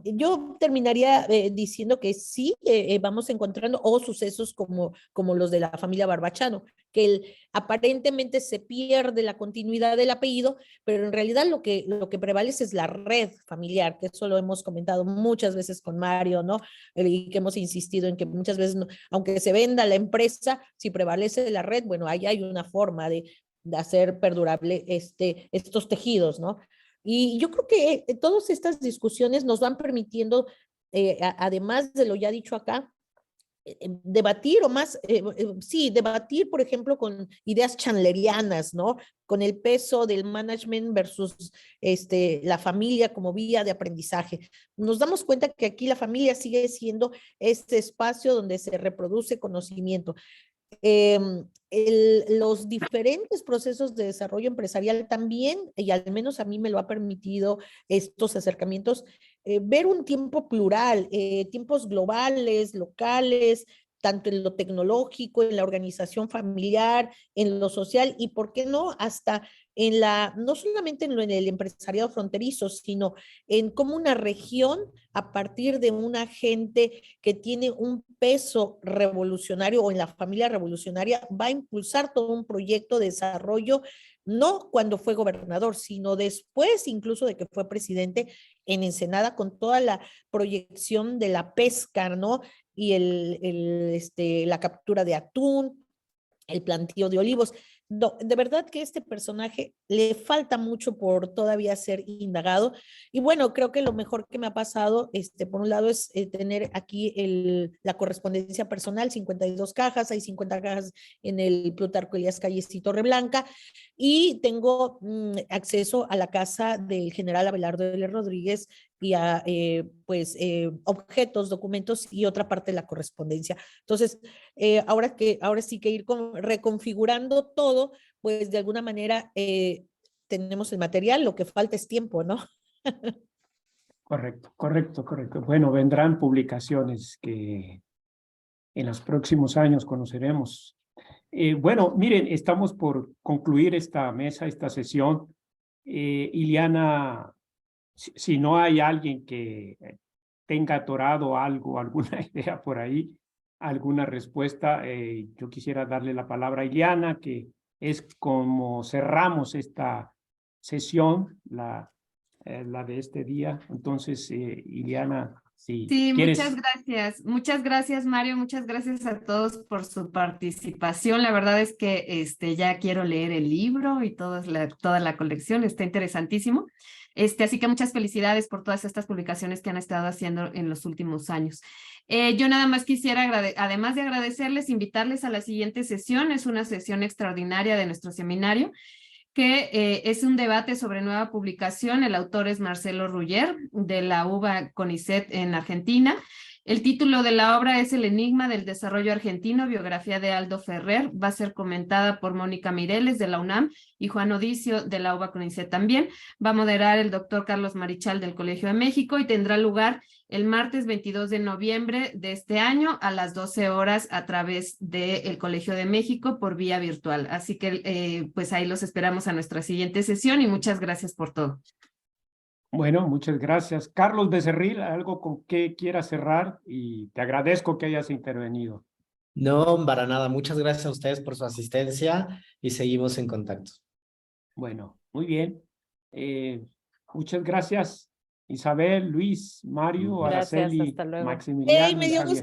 Yo terminaría diciendo que sí, vamos encontrando sucesos como los de la familia Barbachano, que aparentemente se pierde la continuidad del apellido, pero en realidad lo que prevalece es la red familiar, que eso lo hemos comentado muchas veces con Mario, ¿no? Y que hemos insistido en que muchas veces, aunque se venda la empresa, si prevalece la red, bueno, ahí hay una forma de hacer perdurable estos tejidos, ¿no? Y yo creo que todas estas discusiones nos van permitiendo, además de lo ya dicho acá, debatir debatir, por ejemplo, con ideas chandlerianas, ¿no? Con el peso del management versus la familia como vía de aprendizaje. Nos damos cuenta que aquí la familia sigue siendo este espacio donde se reproduce conocimiento. Los diferentes procesos de desarrollo empresarial también, y al menos a mí me lo ha permitido estos acercamientos, ver un tiempo plural, tiempos globales, locales, tanto en lo tecnológico, en la organización familiar, en lo social, y por qué no, hasta no solamente en el empresariado fronterizo, sino en cómo una región, a partir de una gente que tiene un peso revolucionario o en la familia revolucionaria, va a impulsar todo un proyecto de desarrollo, no cuando fue gobernador, sino después incluso de que fue presidente en Ensenada, con toda la proyección de la pesca, ¿no? Y la captura de atún, el plantío de olivos. no, de verdad que este personaje le falta mucho por todavía ser indagado. Y bueno, creo que lo mejor que me ha pasado, por un lado, es tener aquí la correspondencia personal, 52 cajas, hay 50 cajas en el Plutarco Elías Calles y Torreblanca, y tengo acceso a la casa del general Abelardo L. Rodríguez y a objetos, documentos y otra parte de la correspondencia. Entonces, ahora sí que ir reconfigurando todo, pues de alguna manera tenemos el material, lo que falta es tiempo, ¿no? Correcto, correcto, correcto. Bueno, vendrán publicaciones que en los próximos años conoceremos. Bueno, miren, estamos por concluir esta mesa, esta sesión. Iliana, si no hay alguien que tenga atorado algo, alguna idea por ahí, alguna respuesta, yo quisiera darle la palabra a Iliana, que es como cerramos esta sesión, la de este día. Entonces, Iliana, si Sí, quieres... muchas gracias Mario, muchas gracias a todos por su participación. La verdad es que ya quiero leer el libro y toda la colección, está interesantísimo. Así que muchas felicidades por todas estas publicaciones que han estado haciendo en los últimos años. Yo nada más quisiera, además de agradecerles, invitarles a la siguiente sesión. Es una sesión extraordinaria de nuestro seminario, que es un debate sobre nueva publicación. El autor es Marcelo Ruller, de la UBA CONICET en Argentina. El título de la obra es El enigma del desarrollo argentino, biografía de Aldo Ferrer. Va a ser comentada por Mónica Mireles, de la UNAM, y Juan Odicio, de la UBA CONICET también. Va a moderar el doctor Carlos Marichal, del Colegio de México, y tendrá lugar el martes 22 de noviembre de este año a las 12 horas a través del Colegio de México por vía virtual. Así que pues ahí los esperamos a nuestra siguiente sesión y muchas gracias por todo. Bueno, muchas gracias. Carlos Becerril, algo con que quieras cerrar, y te agradezco que hayas intervenido. No, para nada. Muchas gracias a ustedes por su asistencia y seguimos en contacto. Bueno, muy bien. Muchas gracias, Isabel, Luis, Mario, Gracias, Araceli, hasta luego. Maximiliano Me y dio Javier. gusto